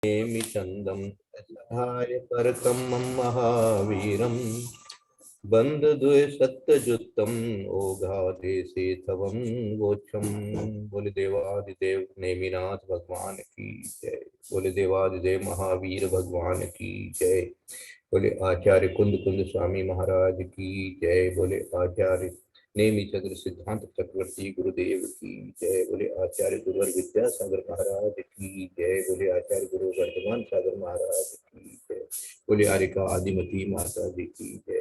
नेमि चंदम सहाय परकम महावीरम बंधुद्वय सत्यजुत्तम ओघादेशे तवं गोचम। बोले देवादिदेव नेमिनाथ भगवान की जय। बोले देवादिदेव महावीर भगवान की जय। बोले आचार्य कुंद कुंद स्वामी महाराज की जय। बोले आचार्य नेमि चंद्र सिद्धांत चक्रवर्ती गुरुदेव की जय। बोले आचार्य गुरुवर विद्यासागर महाराज की जय। बोले आचार्य गुरु वर्धमान सागर महाराज की जय। बोले आर्यका आदिमती माता जी की जय।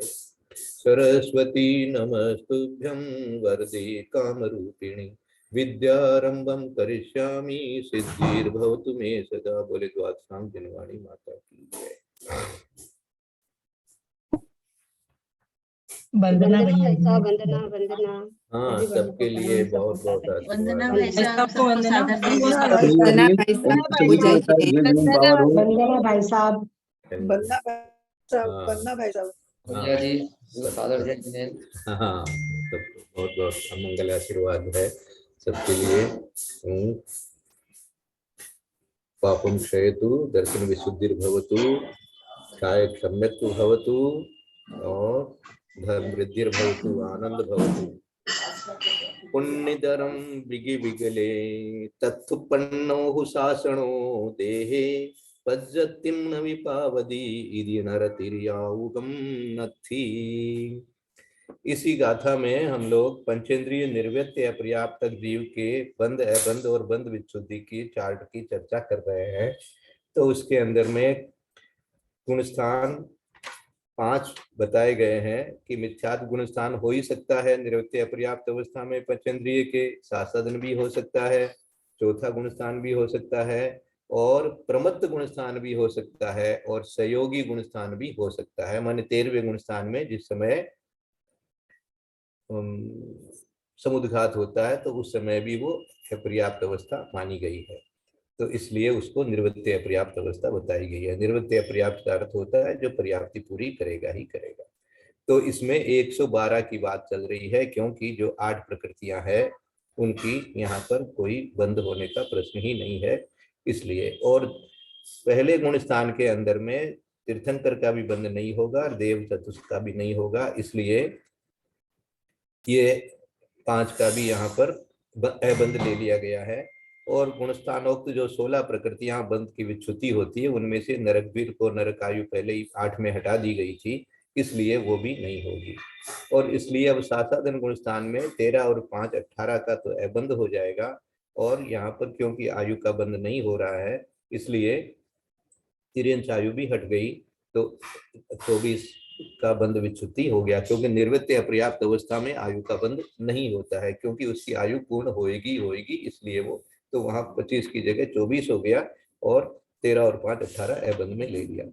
सरस्वती नमस्तुभ्यं वरदे कामरूपिणी विद्यारंभं करिष्यामि सिद्धिर्भवतु मे सदा। बोले द्वादशांग जनवाणी माता की जय। वंदना भैया जी। वंदना वंदना। हाँ, सबके लिए बहुत बहुत वंदना आशीर्वाद। भाई साहब, सबको सबको वंदना। सादर दीजिए। वंदना भाई साहब। वंदना भाई साहब। बन्ना भाई साहब, हाँ, बन्ना भाई साहब। हाँ, जी फादर जी हाँ, सबको बहुत बहुत मंगल आशीर्वाद है सबके लिए। पापम क्षयतु दर्शन विशुद्धिर्भवतु काय क्षम्यत्तु भवतु और धर्म वृद्धिर्भवतु आनंद भवतु। पुण्यधरम बिगि बिगले तत्थुपन्नो शासनो देहे पज्जतिम न विपावदी इति नरतिर्याउगम नत्थि। इसी गाथा में हम लोग पंचेंद्रिय निर्वृत्त या पर्याप्त जीव के बंध अबंध और बंध विच्छुद्धि की चार्ट की चर्चा कर रहे हैं। तो उसके अंदर में गुणस्थान 5 बताए गए हैं कि मिथ्यात्व गुणस्थान हो ही सकता है निवृत्त अपर्याप्त अवस्था में। पंचेंद्रिय के साधन भी हो सकता है, चौथा गुणस्थान भी हो सकता है, और प्रमत्त गुणस्थान भी हो सकता है, और सहयोगी गुणस्थान भी हो सकता है। माने 13वें गुणस्थान में जिस समय समुद्घात होता है तो उस समय भी वो अपर्याप्त अवस्था मानी गई है। तो इसलिए उसको निर्वृत्त अपर्याप्त अवस्था बताई गई है। निर्वृत्त अपर्याप्त का अर्थ होता है जो पर्याप्ति पूरी करेगा ही करेगा। तो इसमें 112 की बात चल रही है, क्योंकि जो 8 प्रकृतियां हैं उनकी यहाँ पर कोई बंद होने का प्रश्न ही नहीं है। इसलिए और पहले गुण स्थान के अंदर में तीर्थंकर का भी बंद नहीं होगा, देव चतुष्ट का भी नहीं होगा। इसलिए ये 5 का भी यहाँ पर बंद ले लिया गया है। और गुणस्थानोक्त जो 16 प्रकृतियां बंद की विच्युति होती है उनमें से नरकवीर को नरकायु पहले ही 8 में हटा दी गई थी, इसलिए वो भी नहीं होगी। और इसलिए अब सासाधन गुणस्थान में 13 और 5 18 का तो अबंद हो जाएगा। और यहाँ पर क्योंकि आयु का बंद नहीं हो रहा है इसलिए तिर्यंश आयु भी हट गई, तो 24 का बंद विच्युति हो गया। क्योंकि निर्वृत्त अपर्याप्त अवस्था में आयु का बंद नहीं होता है, क्योंकि उसकी आयु पूर्ण होएगी, इसलिए वो तो वहां 25 की जगह 24 हो गया और 13 और 5 18 अबंध में ले लिया।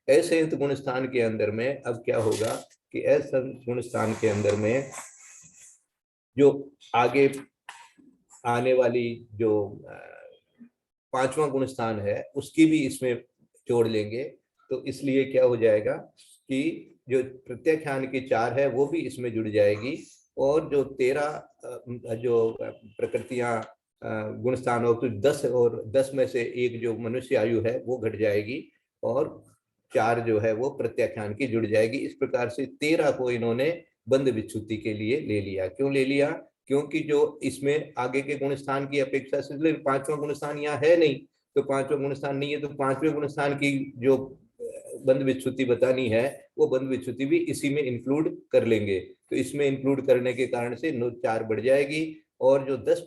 ऐसे गुण स्थान के अंदर में अब क्या होगा कि ऐसे गुण स्थान के अंदर में जो आगे आने वाली जो 5वां गुण स्थान है उसकी भी इसमें जोड़ लेंगे। तो इसलिए क्या हो जाएगा कि जो प्रत्याख्यान की 4 है वो भी इसमें जुड़ जाएगी, और जो 13 जो प्रकृतियां गुण स्थानों तो 10 और 10 में से एक जो मनुष्य आयु है वो घट जाएगी, और 4 जो है वो प्रत्याख्यान की जुड़ जाएगी। इस प्रकार से 13 को इन्होंने बंद विच्छुद्धि के लिए ले लिया। क्यों ले लिया? क्योंकि जो इसमें आगे के गुण स्थान की अपेक्षा से 5वां गुण स्थान यहाँ है नहीं, तो 5वां गुण स्थान नहीं है तो 5वें गुण स्थान की जो बंद विच्छुद्धि बतानी है वो बंद विच्छुद्धि भी इसी में इंक्लूड कर लेंगे। तो इसमें इंक्लूड करने के कारण से 4 बढ़ जाएगी, और जो 10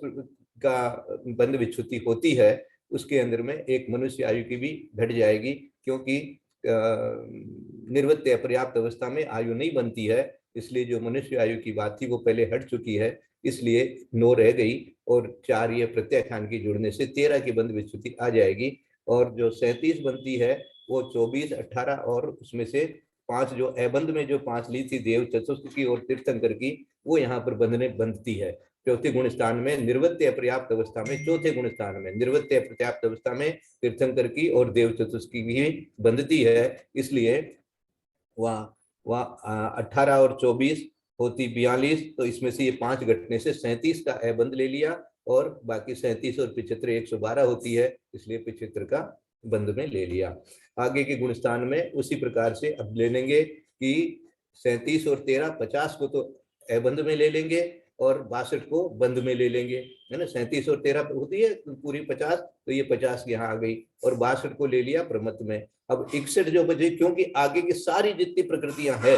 का बंद विच्छुद्धि होती है उसके अंदर में एक मनुष्य आयु की भी घट जाएगी, क्योंकि निर्वृत्त अपर्याप्त अवस्था में आयु नहीं बनती है। इसलिए जो मनुष्य आयु की बात थी वो पहले हट चुकी है, इसलिए 9 रह गई, और 4 ये प्रत्याख्यान की जुड़ने से 13 की बंद विच्छुद्धि आ जाएगी। और जो 37 बनती है वो 24 18 और उसमें से 5 जो अबंध में जो 5 ली थी देव चतुष्ट की और तीर्थंकर की, वो यहाँ पर बंधती है। चौथे गुण स्थान में निर्वृत्त अपर्याप्त अवस्था में, चौथे गुण स्थान में निर्वृत्त अपर्याप्त अवस्था में तीर्थंकर की और देव चतुष्ट की भी बंधती है। इसलिए वहाँ 18 और 24 होती 42, तो इसमें से ये 5 घटने से 37 का अबंध ले लिया, और बाकी 37 और 75 112 होती है, इसलिए 75 का बंध में ले लिया। आगे के गुणस्थान में उसी प्रकार से अब ले लेंगे कि 37 और 13 50 को तो अबंध में ले लेंगे और 62 को बंध में ले लेंगे, है ना। 37 और 13 होती है पूरी 50, तो ये 50 यहाँ आ गई और 62 को ले लिया प्रमत में। अब 61 जो बचे, क्योंकि आगे की सारी जितनी प्रकृतियां है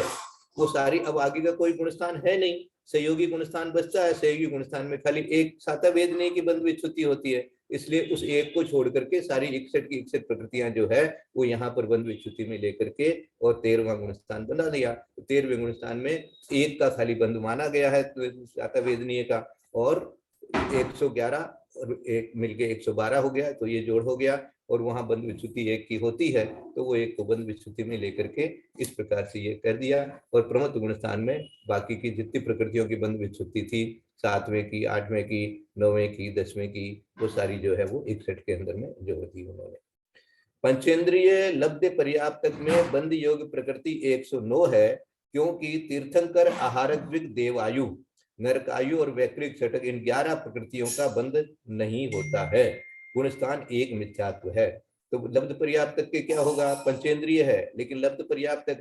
वो सारी, अब आगे का कोई गुणस्थान है नहीं, सहयोगी गुणस्थान बचता है। सहयोगी गुणस्थान में खाली एक साता वेद नहीं की बंध विच्छुति होती है, इसलिए उस एक को छोड़ करके सारी 61 की 61 प्रकृतियां जो है वो यहाँ पर बंध विच्छुति में लेकर के और 13वां गुणस्थान बना दिया। 13वें गुणस्थान में एक का खाली बंध माना गया है साता वेदनीय का, और 111 और एक मिलके 112 हो गया, तो ये जोड़ हो गया। और वहां बंध विच्छुति एक की होती है, तो वो एक को बंध विच्छुति में लेकर के इस प्रकार से ये कर दिया। और प्रमत्त गुणस्थान में बाकी की जितनी प्रकृतियों की बंध विच्छुति थी, 7वें की, 8वें की, 9वें की, 10वें की, वो सारी जो है वो 61 के अंदर में जोड़ दी उन्होंने। पंचेंद्रिय लब्ध पर्याप्तक में बंध योग प्रकृति 109 है, क्योंकि तीर्थंकर, आहारक, देवायु, नरकायु और वैकृत षटक इन 11 प्रकृतियों का बंध नहीं होता है। गुणस्थान एक मिथ्यात्व है। तो लब्ध पर्याप्तक के क्या होगा, पंचेंद्रिय है लेकिन लब्ध पर्याप्तक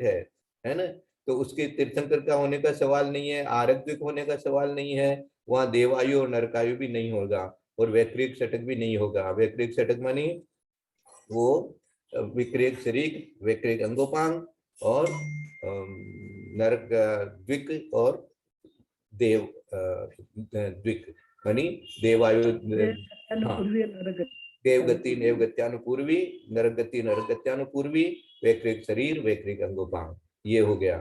है ना, तो उसके तीर्थंकर का होने का सवाल नहीं है, आरग्विक होने का सवाल नहीं है, वहां देवायु और नरकायु भी नहीं होगा और वैकृत षटक भी नहीं होगा। वैकृत षटक मानी वो विक्रेक शरीक, वैकृत अंगोपांग और नरक द्विक और देव द्विक मानी देवायु, देवगति नेवगत्यानुपूर्वी, नरगति नरगत्यानुपूर्वी, वैकृत शरीर, वैकृत अंगोपांग, ये हो गया।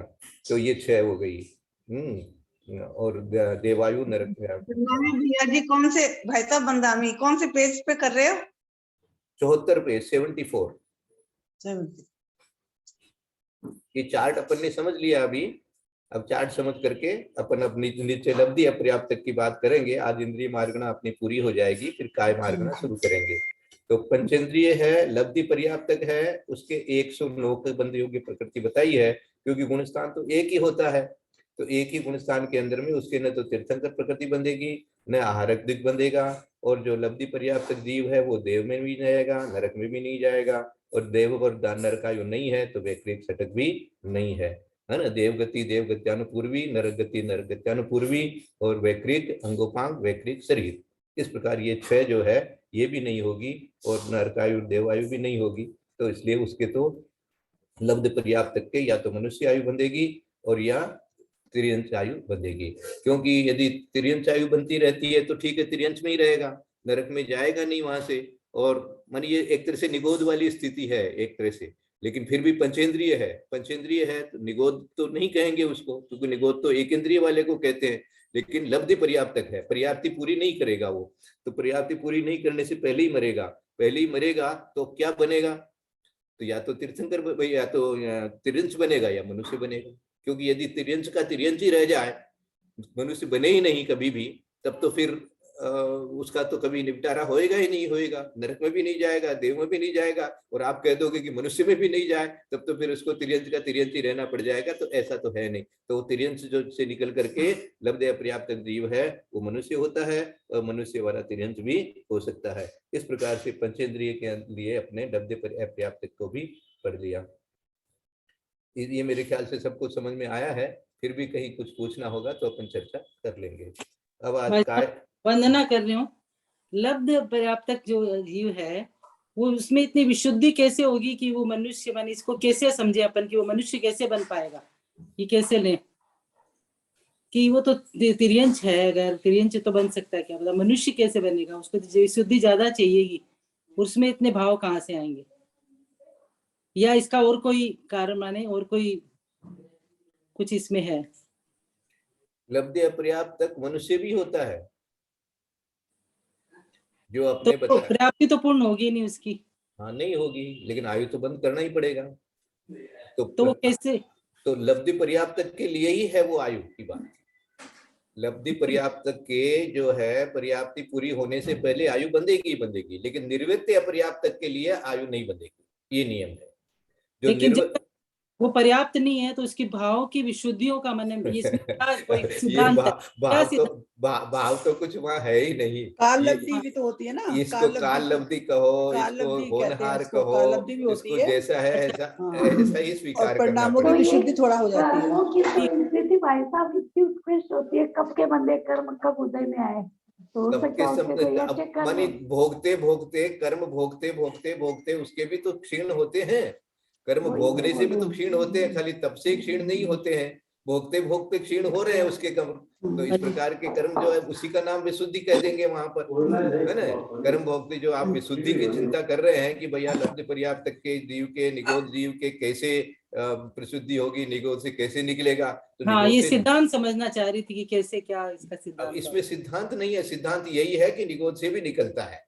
तो ये 6 हो गई। और देवायु नरक। भैया जी कौन से भाई साहब बंदामी कौन से पेज पे कर रहे हो? 74 पेज 74। ये चार्ट अपन ने समझ लिया अभी। अब चार्ट समझ करके अपन अपनी नीचे लब्धि अपर्याप्त की बात करेंगे। आज इंद्रिय मार्गना अपनी पूरी हो जाएगी, फिर काय मार्गना शुरू करेंगे। तो पंचेंद्रिय है, लब्धि पर्याप्तक है, उसके 109 के बंध योग्य प्रकृति बताई है, क्योंकि गुणस्थान तो एक ही होता है। तो एक ही गुणस्थान के अंदर में उसके न तो तीर्थंकर प्रकृति बंधेगी, न आहारक दिक बंधेगा, और जो लब्धि पर्याप्तक जीव है वो देव में भी जाएगा, नरक में भी नहीं जाएगा, और देव और नरकायु नहीं है तो वैकृत षटक भी नहीं है ना। देवगति देवगत्यानुपूर्वी, नरगति नरगत्यानुपूर्वी और वैकृत अंगोपांग, वैकृत शरीर, इस प्रकार ये 6 जो है ये भी नहीं होगी और नरकायु देवायु भी नहीं होगी। तो इसलिए उसके तो लब्ध पर्याप्तक के या तो मनुष्य आयु बंधेगी और या तिर्यंच आयु बंधेगी, क्योंकि यदि तिर्यंच आयु बनती रहती है तो ठीक है, तिर्यंच में ही रहेगा, नरक में जाएगा नहीं वहां से। और मानिए एक तरह से निगोद वाली स्थिति है एक तरह से, लेकिन फिर भी पंचेंद्रिय है। पंचेंद्रिय है तो निगोद तो नहीं कहेंगे उसको, क्योंकि निगोद तो एक इंद्रिय वाले को कहते हैं, लेकिन लब्धि पर्याप्तक है, पर्याप्ति पूरी नहीं करेगा वो। तो पर्याप्ति पूरी नहीं करने से पहले ही मरेगा, पहले ही मरेगा तो क्या बनेगा, तो या तो तीर्थंकर या तो तिर्यंच बनेगा या मनुष्य बनेगा। क्योंकि यदि तिर्यंच का तिर्यंच ही रह जाए, मनुष्य बने ही नहीं कभी भी, तब तो फिर उसका तो कभी निपटारा होएगा ही नहीं होएगा, नरक में भी नहीं जाएगा, देव में भी नहीं जाएगा, और आप कह दोगे कि मनुष्य में भी नहीं जाए, तब तो फिर उसको तिर्यंच का तिर्यंच ही रहना पड़ जाएगा। तो ऐसा तो है नहीं। तो तिर्यंच जो से निकल करके लब्ध अपर्याप्त जीव है वो मनुष्य होता है, और मनुष्य वाला तिर्यंच भी हो सकता है। इस प्रकार से पंचेंद्रिय के लिए अपने लब्ध अपर्याप्त को भी पढ़ लिया। ये मेरे ख्याल से सबको समझ में आया है। फिर भी कहीं कुछ पूछना होगा तो अपन चर्चा कर लेंगे। अब आज का वंदना कर रही हूँ। लब्ध पर्याप्तक जो जीव है वो उसमें इतनी विशुद्धि कैसे होगी कि वो मनुष्य बने, इसको कैसे समझे अपन कि वो मनुष्य कैसे बन पाएगा, ये कैसे ले कि वो तो तिर्यंच है, अगर तिर्यंच तो बन सकता है क्या पता मनुष्य कैसे बनेगा, उसको तो विशुद्धि ज्यादा चाहिएगी, उसमें इतने भाव कहाँ से आएंगे, या इसका और कोई कारण माने और कोई कुछ इसमें है? लब्ध अपर्याप्तक मनुष्य भी होता है जो अपने तो प्राप्ति तो पूर्ण होगी नहीं उसकी। हाँ नहीं होगी, लेकिन आयु तो बंद करना ही पड़ेगा। तो वो कैसे? तो लब्धि पर्याप्तक के लिए ही है वो आयु की बात। लब्धि पर्याप्तक के जो है पर्याप्ति पूरी होने से पहले आयु बंधेगी बंधेगी, लेकिन निर्वृत्त अपर्याप्तक के लिए आयु नहीं बंधेगी, ये नियम है। जो लेकिन जब वो पर्याप्त नहीं है, तो उसकी भाव की विशुद्धियों का मन इसमें क्या कोई ये सिद्धांत है? क्या सिद्धांत? भाव तो कुछ वहाँ है ही नहीं। काल ये- लब्धि भी तो होती है ना, इसको काल लब्धि कहो, काल इसको लब्धि कहते हैं, होनहार इसको कहो, काल लब्धि भी होती इसको है। जैसा है ऐसा हाँ। ऐसा ही और स्वीकार करना परिणामों की पड़ेगा। विशुद्धि थोड़ा हो जाती है। कर्मों की तो स्थिति भाई साहब इतनी उत्कृष्ट होती है, कब के बंदे कर्म कब उदय में आए, तो हो कब सकता के है उसके कोई अब अच्छे कर्म माने हो। भोगते भोगते कर्म भोगते उसके भी तो क्षीण होते हैं। कर्म वही भोगने तो से भी बोल तो क्षीण होते हैं, खाली तब से क्षीण नहीं होते हैं, भोगते भोगते क्षीण हो रहे हैं उसके कर्म। तो इस प्रकार के कर्म जो है उसी का नाम विशुद्धि कह देंगे वहां पर, है ना। कर्म भोगते जो आप विशुद्धि की चिंता कर रहे हैं कि भैया लब्ध पर्याप्त के जीव के निगोद जीव के कैसे प्रशुद्धि होगी, निगोद से कैसे निकलेगा, तो हाँ, निगोद ये से सिद्धांत समझना चाह रही थी कि कैसे क्या इसका अब सिद्धांत इसमें सिद्धांत नहीं है, सिद्धांत यही है कि निगोद से भी निकलता है,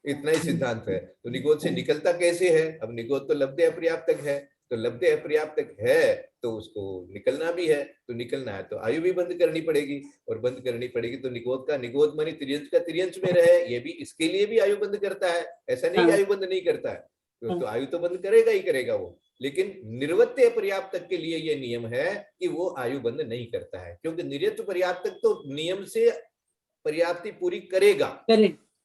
इतना ही सिद्धांत है। तो निगोद से निकलता कैसे है? अब निगोद तो लब्ध अपर्याप्तक है, तो लब्ध अपर्याप्तक है तो उसको निकलना भी है, तो निकलना है तो आयु भी बंद करनी पड़ेगी, और बंद करनी पड़ेगी तो निगोद मानी तिर्यंश का तिर्यंश में रहे, ये भी इसके लिए भी आयु बंद करता है, ऐसा नहीं कि आयु बंद नहीं करता है, तो आयु तो बंद करेगा ही करेगा वो। लेकिन निर्वत्य पर्याप्तक के लिए ये नियम है कि वो आयु बंद नहीं करता है, क्योंकि निर्वत्य पर्याप्तक तो नियम से पर्याप्ति पूरी करेगा,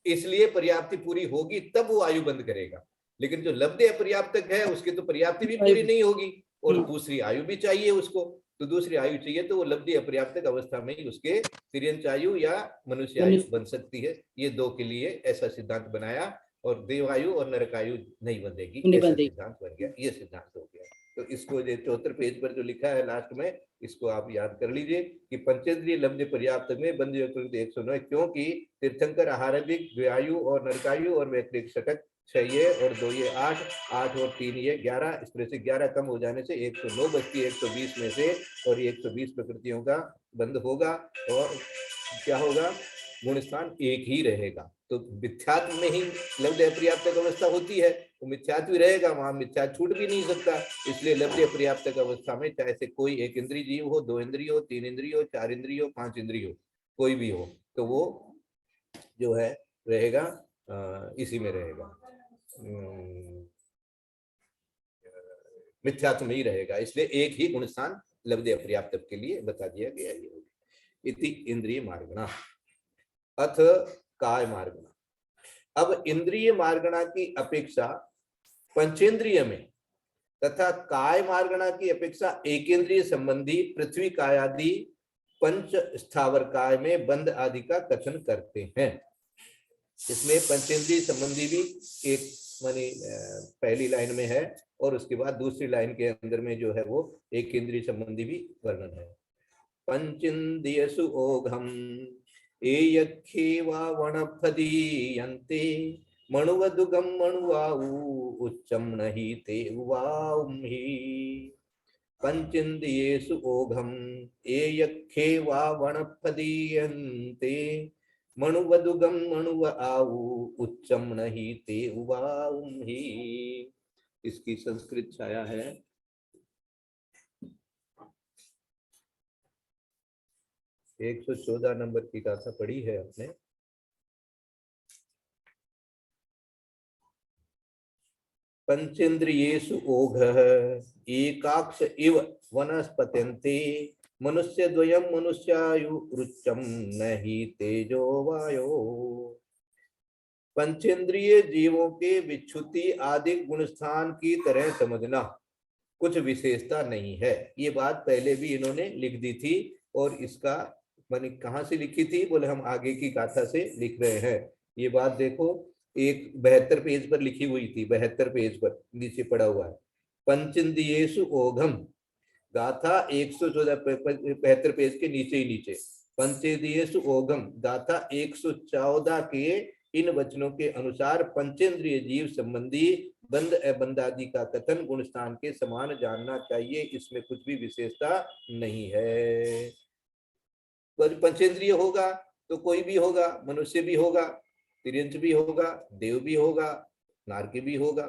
इसलिए पर्याप्ति पूरी होगी तब वो आयु बंद करेगा। लेकिन जो लब्ध अपर्याप्तक है उसकी तो पर्याप्ति भी पूरी नहीं होगी, और दूसरी आयु भी चाहिए उसको, तो दूसरी आयु चाहिए तो वो लब्ध अपर्याप्तक अवस्था में ही उसके तिर्यंश आयु या मनुष्य आयु बन सकती है। ये दो के लिए ऐसा सिद्धांत बनाया, और देवायु और नरकायु नहीं बंधेगी, ऐसा सिद्धांत बन गया, ये सिद्धांत हो गया। तो इसको 74 पेज पर जो लिखा है लास्ट में, इसको आप याद कर लीजिए कि पंचेंद्रिय लब्ध पर्याप्त में बंध 109, क्योंकि तीर्थंकर आहारविक द्वयायु और नरकायु और वैक्रिक षटक 6 ये और 2 ये 8, 8 और 3 ये 11, इस तरह से 11 कम हो जाने से 109 बचती है 120 में से, और 120 प्रकृतियों का बंद होगा, और क्या होगा, गुण स्थान एक ही रहेगा। तो मिथ्यात्व में ही लब्ध अपर्याप्तक अवस्था होती है, वो मिथ्यात्व ही रहेगा, वहां मिथ्या छूट भी नहीं सकता। इसलिए लब्ध अपर्याप्तक अवस्था में चाहे से कोई एक इंद्रिय जीव हो, 2 इंद्रिय हो, 3 इंद्रिय हो, 4 इंद्रिय हो, 5 इंद्रिय हो, कोई भी हो, तो वो जो है रहेगा इसी में रहेगा, मिथ्यात्व में ही रहेगा। इसलिए एक ही गुण स्थान लब्ध अपर्याप्तक के लिए बता दिया गया है। इति इंद्रिय मार्गणा अथ काय मार्गणा। अब इंद्रिय मार्गणा की अपेक्षा पंचेंद्रिय में तथा काय मार्गणा की अपेक्षा एकेंद्रिय संबंधी पृथ्वी काय आदि पंच स्थावर काय में बंध आदि का कथन करते हैं। इसमें पंचेंद्रिय संबंधी भी एक मानी पहली लाइन में है, और उसके बाद दूसरी लाइन के अंदर में जो है वो एक इंद्रिय संबंधी भी वर्णन है। पंचेन्द्रियसु ओघम एयख्येवा वनपदीयन्ते मणुवदुगम मणुवाऊ उच्चम नहि ते उवाउहि। पंचेन्द्रियेषु ओघम एयख्येवा वनपदीयन्ते मणुवदुगम मणुवाऊ उच्चम नहि ते उवाउहि। इसकी संस्कृत छाया है 114 नंबर की गाथा पढ़ी है आपने। पंचेन्द्रियेषु ओघः एकाक्ष इव वनस्पत्यन्ते मनुष्य द्वयम मनुष्यायु रुच्चम नहि तेजो वायो। पंचेन्द्रिय जीवों के विच्छुति आदि गुणस्थान की तरह समझना, कुछ विशेषता नहीं है। ये बात पहले भी इन्होंने लिख दी थी, और इसका मैंने कहाँ से लिखी थी, बोले हम आगे की गाथा से लिख रहे हैं। ये बात देखो एक 72 पेज पर लिखी हुई थी, 72 पेज पर नीचे पड़ा हुआ है। पंचेन्द्रियेषु ओघम, गाथा 114 75 पेज के नीचे ही नीचे। पंचेन्द्रियेषु ओघम गाथा 114 के इन वचनों के अनुसार पंचेंद्रिय जीव संबंधी बंध अबंध आदि का कथन गुण स्थान के समान जानना चाहिए, इसमें कुछ भी विशेषता नहीं है। पंचेंद्रिय होगा तो कोई भी होगा, मनुष्य भी होगा, तिर्यंश भी होगा, देव भी होगा, नारकी भी होगा।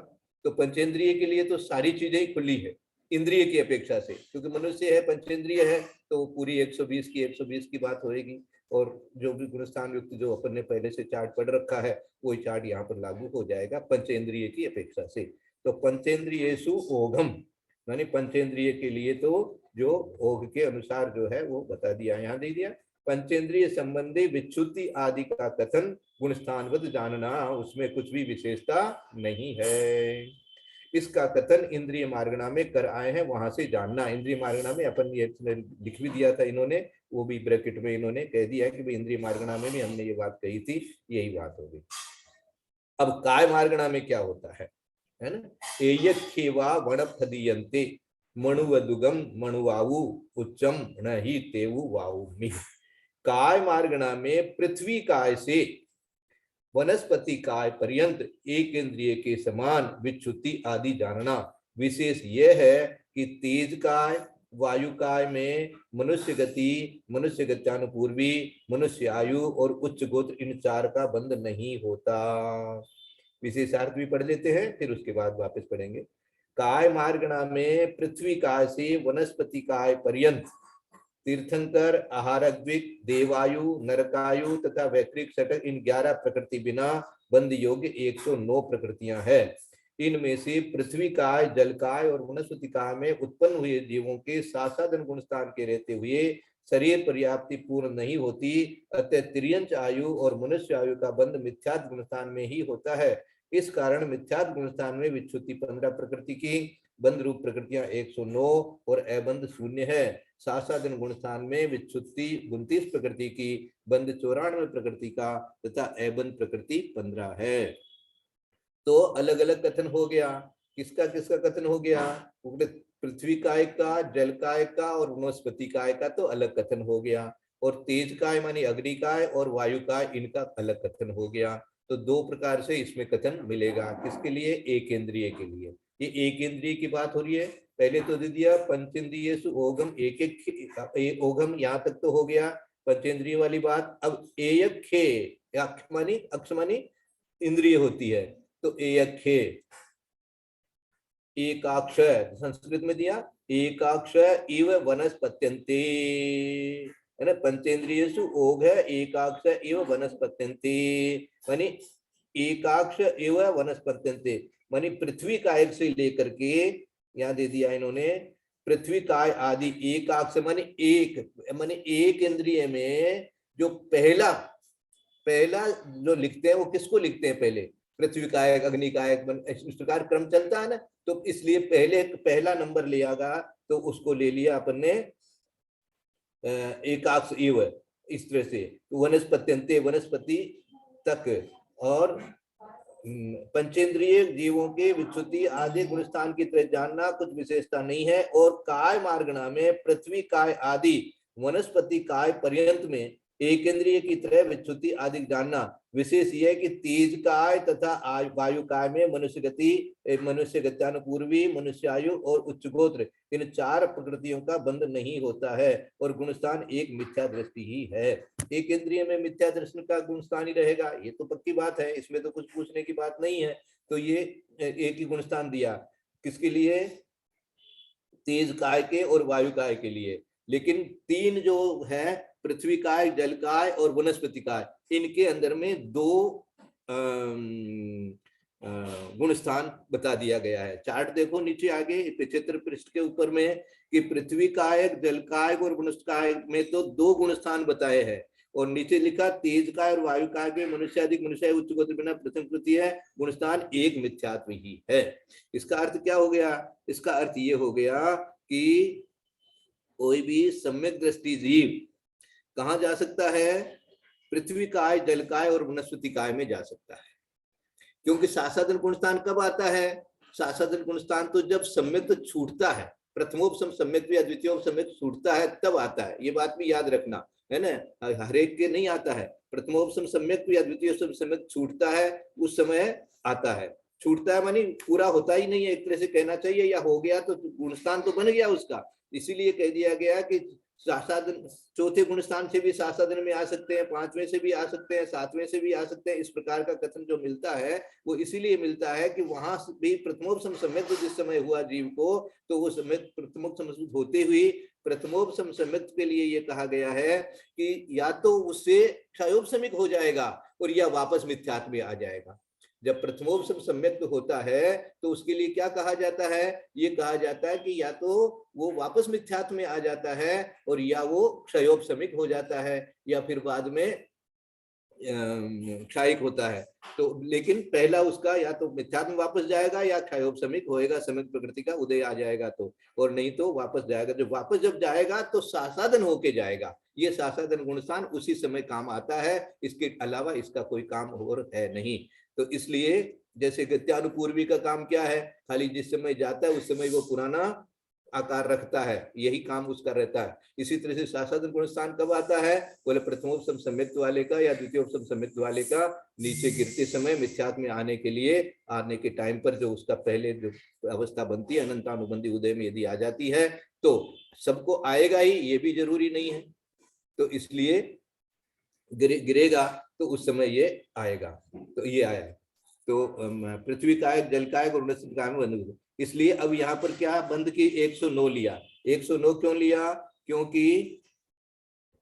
तो पंचेंद्रिय के लिए तो सारी चीजें ही खुली है इंद्रिय की अपेक्षा से, क्योंकि मनुष्य है, पंचेंद्रिय है, तो पूरी 120 की बात होएगी। और जो भी गुणस्थान युक्त जो अपन ने पहले से चार्ट पढ़ रखा है वही चार्ट यहाँ पर लागू हो जाएगा पंचेंद्रिय की अपेक्षा से। तो पंचेंद्रियेषु ओघम यानी पंचेंद्रिय के लिए तो जो ओघ के अनुसार जो है वो बता दिया, यहाँ दे दिया। पंचेंद्रिय संबंधी विच्छुद्धि आदि का कथन गुणस्थानवत जानना, उसमें कुछ भी विशेषता नहीं है। इसका कथन इंद्रिय मार्गणा में कर आए हैं, वहां से जानना। इंद्रिय मार्गणा में अपन ये लिख भी दिया था इन्होंने, वो भी ब्रैकेट में इन्होंने कह दिया कि भाई इंद्रिय मार्गणा में भी हमने ये बात कही थी, यही बात होगी। अब काय मार्गणा में क्या होता है ना? एयखेवा वणफदीयन्ते मणुवदुगम मणुवाऊ उच्चम न ही तेवु वाऊमि। काय मार्गणा में पृथ्वी काय से वनस्पति काय पर्यंत एक इंद्रिय के समान विच्छुद्धि आदि जानना। विशेष यह है कि तेज काय, वायु काय में मनुष्य गति, मनुष्य गत्यानुपूर्वी, मनुष्य आयु और उच्च गोत्र, इन चार का बंध नहीं होता। विशेषार्थ भी पढ़ लेते हैं, फिर उसके बाद वापस पढ़ेंगे। काय मार्गणा में पृथ्वी काय से वनस्पति काय पर्यंत तीर्थंकर, आहारद्विक, देवायु, नरकायु तथा वैक्रिक षटक, इन 11 प्रकृति बिना बंध योग्य 109 प्रकृतियां हैं। इनमें से पृथ्वी काय, जल काय और वनस्पति काय में उत्पन्न हुए जीवों के सासाधन गुणस्थान के रहते हुए शरीर पर्याप्ति पूर्ण नहीं होती, अतः तिर्यंच आयु और मनुष्य आयु का बंध मिथ्यात्व गुणस्थान में ही होता है। इस कारण मिथ्यात्व गुणस्थान में विच्छुद्धि 15 प्रकृति की, बंध रूप प्रकृतियां 109 और अबंध 0 है। सासाधन गुणस्थान में विच्छुद्धि 29 प्रकृति की, बंध 94 प्रकृति का तथा अबंध प्रकृति 15 है। तो अलग अलग कथन हो गया। किसका किसका कथन हो गया? पृथ्वी काय का, जल काय का और वनस्पति काय का तो अलग कथन हो गया, और तेज काय मानी अग्नि काय और वायु काय, इनका अलग कथन हो गया। तो 2 प्रकार से इसमें कथन मिलेगा। किसके लिए? एक इंद्रिय के लिए। ये एक इंद्रिय की बात हो रही है। पहले तो दे दिया पंचेंद्रियेषु ओघम, एक एक ओघम, यहाँ तक तो हो गया पंचेंद्रिय वाली बात। अब एयखे, अक्ष मानी इंद्रिय होती है, तो एयखे एकाक्ष, संस्कृत में दिया एकाक्ष इव वनस्पत्यन्ते, है ना। पंचेंद्रियेषु ओघ एकाक्ष इव वनस्पत्यन्ते, मानी एकाक्ष इव वनस्पत्यन्ते, मानी पृथ्वी कायक से लेकर के, यहाँ दे दिया इन्होंने पृथ्वी काय आदि, एकाक्ष मानी एक इंद्रिय में जो पहला जो लिखते हैं वो किसको लिखते हैं? पहले पृथ्वी कायक, अग्नि कायक, इस प्रकार क्रम चलता है ना। तो इसलिए पहला नंबर लिया तो उसको ले लिया अपन ने एकाक्ष इव, इस तरह से वनस्पत्यन्ते, वनस्पति तक। और पंचेंद्रिय जीवों के विच्छुद्धि आदि गुणस्थान की तरह जानना कुछ विशेषता नहीं है। और काय मार्गणा में पृथ्वी काय आदि वनस्पति काय पर्यंत में एक इंद्रिय की तरह विच्छुद्धि आदि जानना। विशेष यह कि तेज काय तथा वायु काय में मनुष्य गति, मनुष्य गत्यानुपूर्वी, मनुष्य आयु और उच्च गोत्र, इन 4 प्रकृतियों का बंध नहीं होता है। और गुणस्थान एक मिथ्या दृष्टि ही है। एक इंद्रिय में मिथ्या दृष्टि का गुणस्थान ही रहेगा, ये तो पक्की बात है, इसमें तो कुछ पूछने की बात नहीं है। तो ये एक ही गुणस्थान दिया, किसके लिए? तेज काय के और वायु काय के लिए। लेकिन 3 जो है पृथ्वी काय, जल काय और वनस्पति काय, इनके अंदर में 2 गुणस्थान बता दिया गया है। चार्ट देखो नीचे आगे 75 पृष्ठ के ऊपर में कि पृथ्वी कायक, जल कायक और वनस्पति कायक में तो 2 गुणस्थान बताए हैं, और नीचे लिखा तेज काय और वायु काय में मनुष्य अधिक, मनुष्य उच्च गोत्र बिना प्रथम कृति है, गुणस्थान एक मिथ्यात्व ही है। इसका अर्थ क्या हो गया? इसका अर्थ ये हो गया कि कोई भी सम्यक दृष्टि जीव कहाँ जा सकता है? पृथ्वी काय, जल काय और वनस्पति काय में जा सकता है। क्योंकि सासाधन गुणस्थान कब आता है? सासाधन गुणस्थान तो जब सम्यक छूटता है, प्रथमोपसम सम्यक या द्वितीयोपसम्यक छूटता है तब आता है। ये बात भी याद रखना है ना, हर एक के नहीं आता है। प्रथमोपसम सम्यक या द्वितीयोपसम सम्यक छूटता है, उस समय आता है। छूटता है मानी पूरा होता ही नहीं है, एक तरह से कहना चाहिए, या हो गया तो गुणस्थान तो बन गया उसका। इसीलिए कह दिया गया कि सासाधन, चौथे गुणस्थान से भी सासाधन में आ सकते हैं, 5वें से भी आ सकते हैं, 7वें से भी आ सकते हैं। इस प्रकार का कथन जो मिलता है वो इसीलिए मिलता है कि वहां भी प्रथमोपसम सम्यक जिस समय हुआ जीव को, तो वो समय प्रथमोपसम होते हुए प्रथमोपसम सम्यक के लिए ये कहा गया है कि या तो उससे क्षयोपसमिक हो जाएगा और या वापस मिथ्यात्व में आ जाएगा। जब प्रथमोपसम सम्यक्त होता है तो उसके लिए क्या कहा जाता है, ये कहा जाता है कि या तो वो वापस मिथ्यात्व में आ जाता है और या वो क्षयोपसमिक हो जाता है या फिर बाद में क्षायिक होता है। तो लेकिन पहला उसका या तो मिथ्यात्व में वापस जाएगा या क्षयोपसमिक होएगा, समित प्रकृति का उदय आ जाएगा तो, और नहीं तो वापस जाएगा। जब जाएगा तो सासादन होके जाएगा। ये सासादन गुणस्थान उसी समय काम आता है, इसके अलावा इसका कोई काम और है नहीं। तो इसलिए जैसे गत्यानुपूर्वी का काम क्या है, खाली जिस समय जाता है उस समय वो पुराना आकार रखता है, यही काम उसका रहता है। इसी तरह से सासादन गुणस्थान कब आता है, बोले प्रथमोपसम सम्यक्त वाले का या द्वितीयोपसम सम्यक्त वाले का नीचे गिरते समय मिथ्यात्व में आने के लिए, आने के टाइम पर जो उसका पहले जो अवस्था बनती है अनंतानुबंधी उदय में यदि आ जाती है तो सबको आएगा ही, ये भी जरूरी नहीं है। तो इसलिए गिरेगा तो उस समय ये आएगा। तो ये आया, तो पृथ्वी कायक, जल कायक और नश्वर कायक में बंध। इसलिए अब यहाँ पर क्या बंध की 109 लिया। 109 क्यों लिया, क्योंकि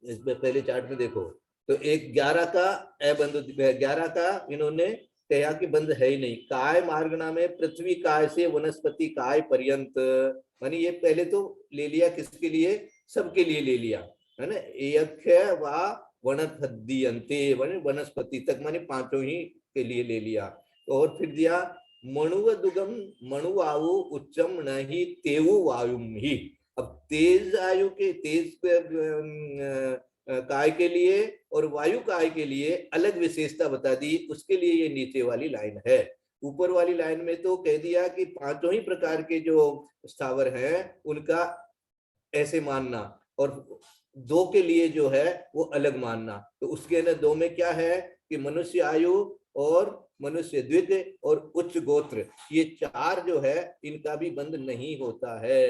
इसमें पहले चार्ट में देखो तो 11 का अबंध, 11 का इन्होंने कहा कि बंध है ही नहीं। काय मार्गना में पृथ्वी काय से वनस्पति काय पर्यंत, मानी ये पहले तो ले लिया किसके लिए, सबके लिए ले लिया है ना। यख्य वा वनस्पति वनस्पति तक, माने पांचों ही के लिए ले लिया। और फिर दिया मणुव दुगम मणुवायु उच्चम नहीं तेवु वायुम ही। अब तेज आयु के, तेज काय के लिए और वायु काय के लिए अलग विशेषता बता दी, उसके लिए ये नीचे वाली लाइन है। ऊपर वाली लाइन में तो कह दिया कि पांचों ही प्रकार के जो स्थावर हैं उनका ऐसे मानना, और दो के लिए जो है वो अलग मानना। तो उसके अंदर दो में क्या है कि मनुष्य आयु और मनुष्य द्वितीय और उच्च गोत्र, ये चार जो है इनका भी बंध नहीं होता है।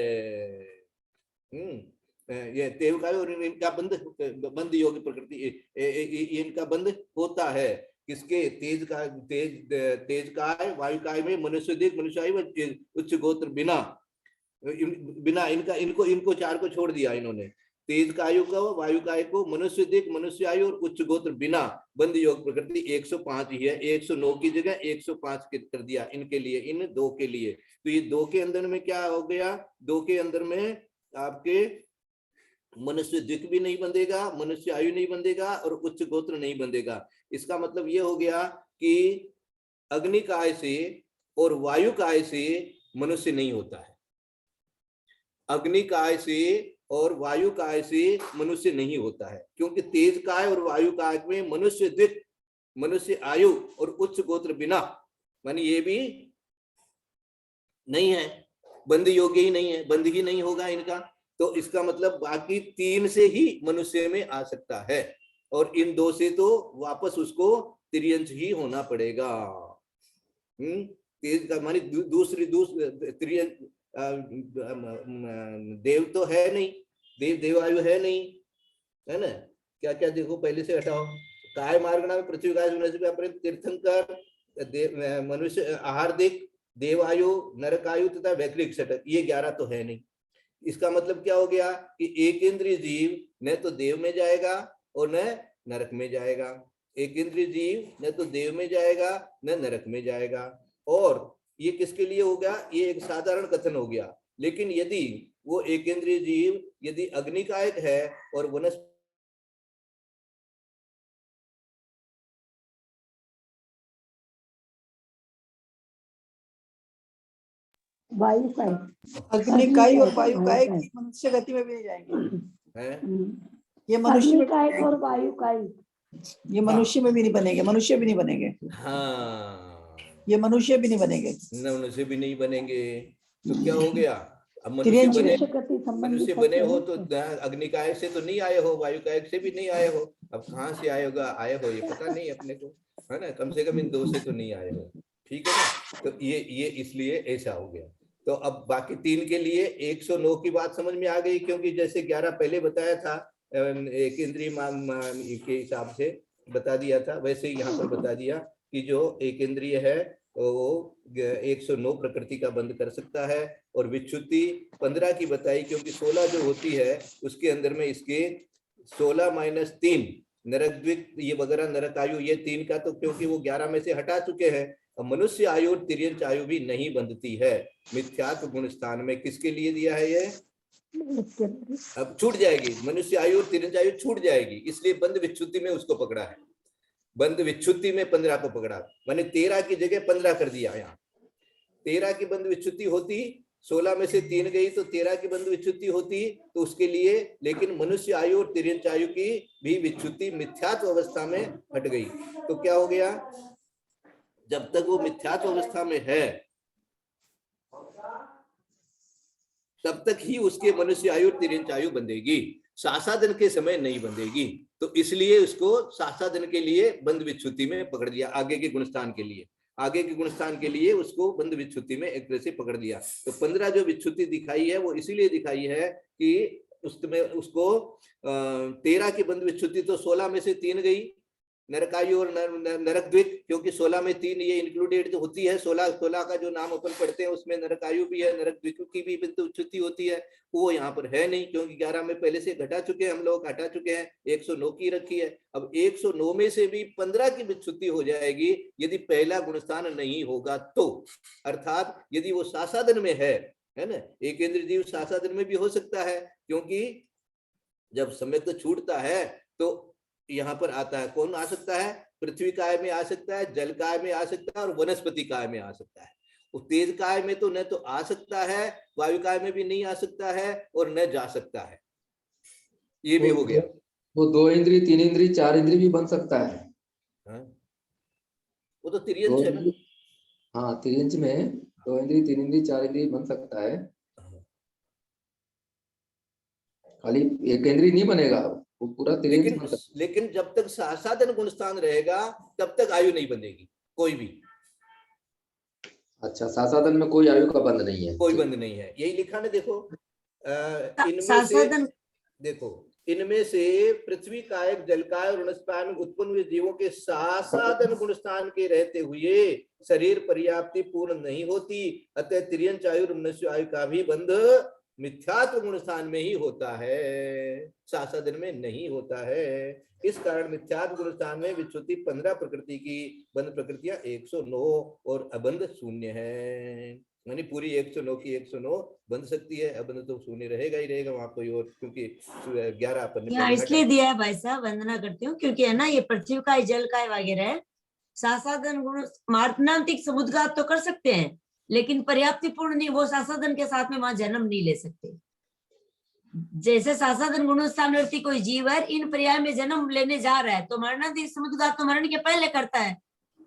ये तेवकाय और इनका बंध योग्य प्रकृति, इनका बंध होता है। किसके, तेज का, तेज काय वायु काय में मनुष्य द्वितीय मनुष्य आयु उच्च गोत्र बिना इनको चार को छोड़ दिया इन्होंने। तेज कायु को, वायु काय को, मनुष्य दिक, मनुष्य आयु और उच्च गोत्र बिना बंध योग प्रकृति 105 ही है। 109 की जगह 105 कर दिया इनके लिए, इन दो के लिए। तो ये दो के अंदर में क्या हो गया, दो के अंदर में आपके मनुष्य दिक भी नहीं बंधेगा, मनुष्य आयु नहीं बंधेगा और उच्च गोत्र नहीं बंधेगा। इसका मतलब ये हो गया कि अग्नि काय से और वायु काय से मनुष्य नहीं होता है, अग्नि काय से और वायु काय से मनुष्य नहीं होता है, क्योंकि तेज काय और वायु काय में मनुष्य द्वित, मनुष्य आयु और उच्च गोत्र बिना, मानी ये भी नहीं है, बंद योग्य ही नहीं है, बंद ही नहीं होगा इनका। तो इसका मतलब बाकी तीन से ही मनुष्य में आ सकता है, और इन दो से तो वापस उसको तिर्यंश ही होना पड़ेगा। तेज का मानी दूसरी तिर्यंश, देव तो है नहीं, देवायु है नहीं, है ना। क्या क्या देखो पहले से हटाओ। काय मार्गना में पृथ्वी काय तीर्थंकर मनुष्य आहार दिक देवायु नरकायु तथा वैकृतिक षटक, ये 11 तो है नहीं। इसका मतलब क्या हो गया कि एक इंद्रिय जीव न तो देव में जाएगा और न नरक में जाएगा। एक इंद्रिय जीव न तो देव में जाएगा न नरक में जाएगा। और ये किसके लिए हो गया, ये एक साधारण कथन हो गया। लेकिन यदि वो एक इंद्रिय जीव यदि अग्निकायक है और वनस्पति वायु का अग्निकाय और वायु काय की मनुष्य गति में भी नहीं जाएंगे है, ये मनुष्य में अग्निकाय और वायु काय, ये मनुष्य में भी नहीं बनेंगे, मनुष्य भी नहीं बनेंगे। हाँ, ये मनुष्य भी नहीं बनेंगे, मनुष्य भी नहीं बनेंगे। तो क्या हो गया, अब तिर्यंश मनुष्य बने हो तो अग्निकाय से तो नहीं आए हो, वायु कायक से भी नहीं आए हो, अब कहाँ से आए हो ये पता नहीं अपने को, है ना। कम से कम इन दो से तो नहीं आए हो, ठीक है ना। तो ये इसलिए ऐसा हो गया। तो अब बाकी तीन के लिए 109 की बात समझ में आ गई, क्योंकि जैसे 11 पहले बताया था एक इंद्रिय के हिसाब से बता दिया था, वैसे ही यहाँ पर बता दिया कि जो एक इंद्रिय है वो 109 प्रकृति का बंद कर सकता है। और विच्युति 15 की बताई, क्योंकि 16 जो होती है उसके अंदर में इसके 16 - 3 नरक द्वित ये वगैरह नरकायु, ये 3 का तो क्योंकि वो 11 में से हटा चुके हैं, अब मनुष्य आयु और तिर्यंच आयु भी नहीं बंधती है। मिथ्यात्व गुण स्थान में किसके लिए दिया है ये? अब छूट जाएगी, मनुष्य आयु और तिर्यंच आयु छूट जाएगी, इसलिए बंध विच्छुद्धि में उसको पकड़ा है। बंध विच्छुद्धि में 15 को पकड़ा, मैंने 13 की जगह 15 कर दिया। यहाँ 13 की बंध विच्छुद्धि होती, 16 में से 3 गई तो 13 की बंध विच्छुद्धि होती, तो उसके लिए, लेकिन मनुष्य आयु और तिर्यंच आयु की भी विच्छुद्धि मिथ्यात्व अवस्था में हट गई। तो क्या हो गया? जब तक वो मिथ्यात्व अवस्था में है तब तक ही उसके मनुष्य आयु और तिर्यंच आयु बंधेगी, सासादन के समय नहीं बंधेगी। तो इसलिए उसको सासादन के लिए बंध विच्छुद्धि में पकड़ दिया, आगे के गुणस्थान के लिए, आगे के गुणस्थान के लिए उसको बंध विच्छुद्धि में एक तरह से पकड़ दिया। तो 15 जो विच्छुद्धि दिखाई है वो इसीलिए दिखाई है कि उसमें उसको 13 की बंध विच्छुद्धि, तो 16 में से 3 गई, नरकायु और नरक द्विक, क्योंकि 16 में 3 ये इंक्लूडेड तो होती है। 16 का जो नाम अपन पढ़ते हैं उसमें नरकायु भी है, नरक द्विक की भी बंध विच्छुद्धि होती है, वो यहाँ पर है नहीं, क्योंकि 11 में पहले से घटा चुके हैं, हम लोग हटा चुके हैं, 109 की रखी है। अब 109 में से भी 15 की विच्छुद्धि हो जाएगी यदि पहला गुणस्थान नहीं होगा तो, अर्थात यदि वो सासादन में है ना, एक इंद्रिय जीव सासादन में भी हो सकता है, क्योंकि जब समय तो छूटता है तो यहाँ पर आता है, कौन आ सकता है? पृथ्वी काय में आ सकता है, जल काय में आ सकता है और वनस्पति काय में आ सकता है। वो तेज काय में तो न तो आ सकता है, वायु काय में भी नहीं आ सकता है और न जा सकता है, ये भी हो गया। वो 2 इंद्री 3 इंद्री 4 इंद्री भी बन सकता है। हाँ? वो तो तिर्यंच है ना। हाँ, तिर्यंच में 2 इंद्री 3 इंद्री 4 इंद्री बन सकता है, खाली एक इंद्री नहीं बनेगा, वो पूरा तिर्यंच। लेकिन जब तक सासादन गुणस्थान रहेगा तब तक आयु नहीं बंधेगी कोई भी। अच्छा, सासादन में कोई आयु का बंध नहीं है, कोई बंध नहीं है, यही लिखा ना। देखो इनमें से, देखो इनमें से पृथ्वी कायक, जल काय और वनस्पति में उत्पन्न हुए जीवों के सासादन गुणस्थान के रहते हुए शरीर पर्याप्ति पूर्ण नहीं होती, अतः तिर्यंच आयु और मनुष्य आयु का भी बंध मिथ्यात्व गुणस्थान में ही होता है, सासादन में नहीं होता है। इस कारण मिथ्यात्व गुणस्थान में विच्छुद्धि 15 प्रकृति की, बंध प्रकृतियां 109 और अबंध 0 है। यानी पूरी 109 की 109 बंध सकती है, अबंध तो 0 रहेगा ही रहेगा वहां कोई और, क्योंकि 11 अपन यहाँ इसलिए दिया है भाई साहब, वंदना करती हूँ, क्योंकि है ना ये पृथ्वी का जल का वगैरह है, सासादन गुण मारणांतिक समुद्घात तो कर सकते हैं, लेकिन पर्याप्ति पूर्ण नहीं, वो सासादन के साथ में वहां जन्म नहीं ले सकते। जैसे सासादन गुणस्थानवर्ती कोई जीव है, इन पर्याय में जन्म लेने जा रहा है, तो मरणांतिक समुद्घात तो मरण के पहले करता है,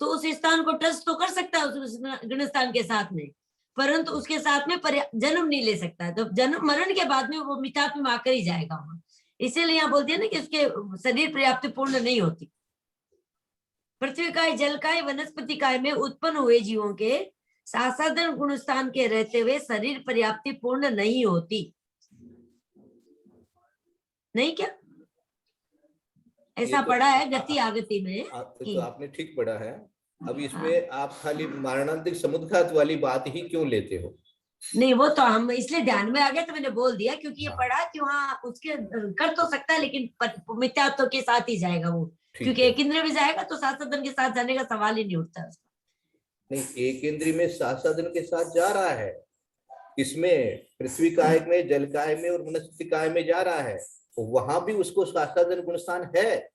तो उस स्थान को टच तो कर सकता है उस गुणस्थान के साथ में, परंतु उसके साथ में जन्म नहीं ले सकता है। तो जन्म मरण के बाद में वो मिथ्यात्व में आकर ही जाएगा वहां। इसीलिए यहाँ बोलते हैं ना कि उसके शरीर पर्याप्ति पूर्ण नहीं होती। पृथ्वी काय, जल काय, वनस्पति काय में उत्पन्न हुए जीवों के सासादन गुणस्थान के रहते हुए शरीर पर्याप्ति पूर्ण नहीं होती, नहीं क्या ऐसा तो पढ़ा है गति आगति में। तो आपने ठीक पढ़ा है। अब इसमें आप खाली मारणांतिक समुद्घात वाली बात ही क्यों लेते हो? नहीं, वो तो हम इसलिए ध्यान में आ गया तो मैंने बोल दिया, क्योंकि ये पढ़ा कि वहाँ उसके कर तो सकता है, लेकिन मिथ्यात्व के साथ ही जाएगा वो, क्योंकि एक इंद्रिय में जाएगा तो सासादन के साथ जाने का सवाल ही नहीं उठता उसका। नहीं, एक इंद्रिय में सासादन के साथ जा रहा है, इसमें पृथ्वी काय में, जल काय में और वनस्पति काय में जा रहा है, तो वहां भी उसको सासादन गुणस्थान है।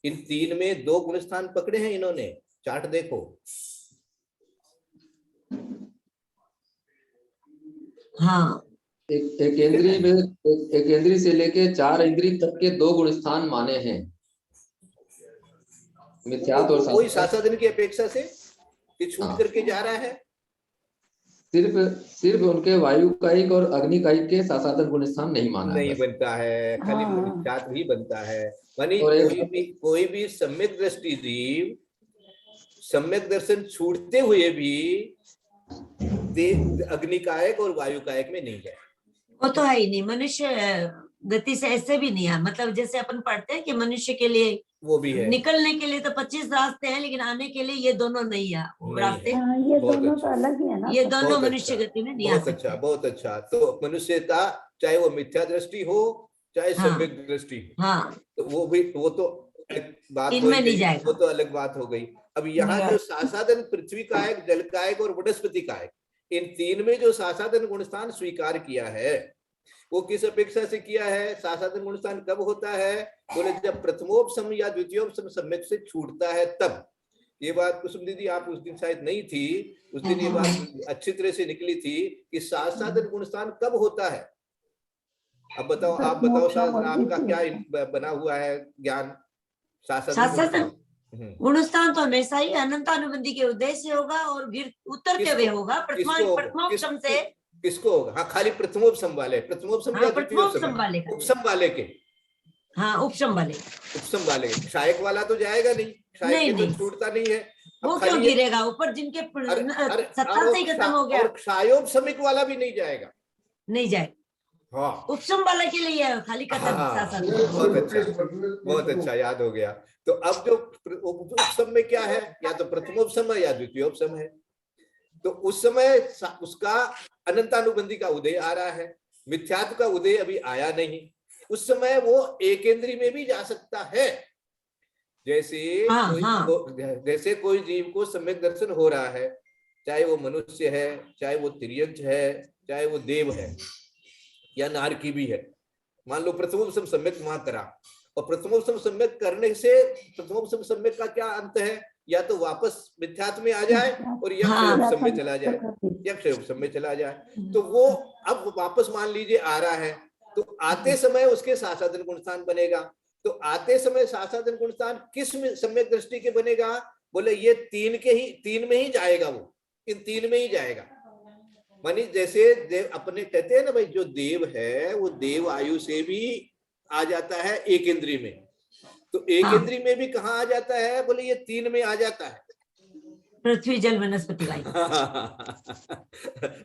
इन 3 में 2 गुणस्थान पकड़े हैं इन्होंने, चार्ट देखो। हाँ, एक इंद्री में, एक इंद्री से लेके 4 इंद्री तक के 2 गुणस्थान माने हैं मिथ्यात्व और कोई सासादन की अपेक्षा से कि छूट करके जा रहा है। सिर्फ उनके वायु कायिक और अग्नि कायिक के सासादन गुणस्थान नहीं माना नहीं बनता है, खाली मिथ्यात्व ही बनता है। मानी कोई भी सम्यक दृष्टि जीव सम्यक दर्शन छूटते हुए भी अग्नि कायक और वायु कायक में नहीं गया, वो तो है ही नहीं। मनुष्य गति से ऐसे भी नहीं है, मतलब जैसे अपन पढ़ते हैं कि मनुष्य के लिए वो भी है, निकलने के लिए तो 25 रास्ते हैं, लेकिन आने के लिए ये दोनों नहीं है रास्ते। ये दोनों तो अलग ही है ना, ये दोनों मनुष्य गति में नहीं आ सकते। अच्छा, बहुत अच्छा। तो मनुष्यता चाहे वो मिथ्या दृष्टि हो चाहे सम्यक दृष्टि हो, हाँ, तो वो भी, वो तो बात इनमें नहीं जाएगा, वो तो अलग बात हो गई। अब यहाँ नहीं जो सासादन पृथ्वी कायक, जल कायक और वनस्पति कायक, इन तीन में जो सासादन गुणस्थान स्वीकार किया है वो किस अपेक्षा से किया है? सासादन गुणस्थान कब होता है? बोले जब प्रथमोपसम या द्वितीयोपसम सम्यक से छूटता है तब। ये बात कुसुम दीदी आप उस दिन शायद नहीं थी, उस दिन ये बात अच्छी तरह से निकली थी कि सासादन गुणस्थान कब होता है। अब बताओ, आप बताओ शास्त्र, आपका क्या बना हुआ है ज्ञान? सासादन गुणस्थान तो हमेशा ही अनंतानुबंधी के उदय से होगा और गिर उतरते हुए होगा। प्रथमोपसम से किसको होगा? हाँ, खाली प्रथमोपसम वाले, प्रथमोपसम या प्रथमोपसम वाले, उपसम वाले के, हाँ उपसम वाले, उपसम वाले के। क्षायक वाला तो जाएगा नहीं, क्षायक तो छूटता नहीं है। वो क्यों गिरेगा ऊपर? जिनके सत्ता से ही खत्म हो गया। और क्षायोपसमिक वाला भी नहीं जाएगा, नहीं जाएगा। हाँ, उपसम वाला के लिए है खाली खत्म। बहुत अच्छा, बहुत अच्छा, याद हो गया। तो अब जो उपसम में क्या है? या तो प्रथमोपसम है या द्वितीयोपसम है। तो उस समय उसका अनंतानुबंधी का उदय आ रहा है, मिथ्यात्व का उदय अभी आया नहीं। उस समय वो एकेंद्री में भी जा सकता है। जैसे जैसे कोई जीव को सम्यक दर्शन हो रहा है, चाहे वो मनुष्य है, चाहे वो तिर्यंच है, चाहे वो देव है या नारकी भी है। मान लो प्रथमोपसम सम्यक वहां करा, और प्रथमोपसम सम्यक करने से प्रथमोपसम सम्यक का क्या अंत है? या तो वापस मिथ्यात्व में आ जाए और यक्षयोपसम में चला जाए, यक्षयोपसम में चला जाए। तो वो अब वापस मान लीजिए आ रहा है, तो आते समय उसके सासादन गुणस्थान बनेगा। तो आते समय सासादन गुणस्थान किस सम्यक दृष्टि के बनेगा? बोले ये तीन में ही जाएगा, वो इन तीन में ही जाएगा। मानी जैसे देव अपने कहते हैं ना भाई, जो देव है वो देव आयु से भी आ जाता है एक इंद्री में। तो एक इंद्री में भी कहाँ आ जाता है? बोले ये तीन में आ जाता है, पृथ्वी जल वनस्पति वायु।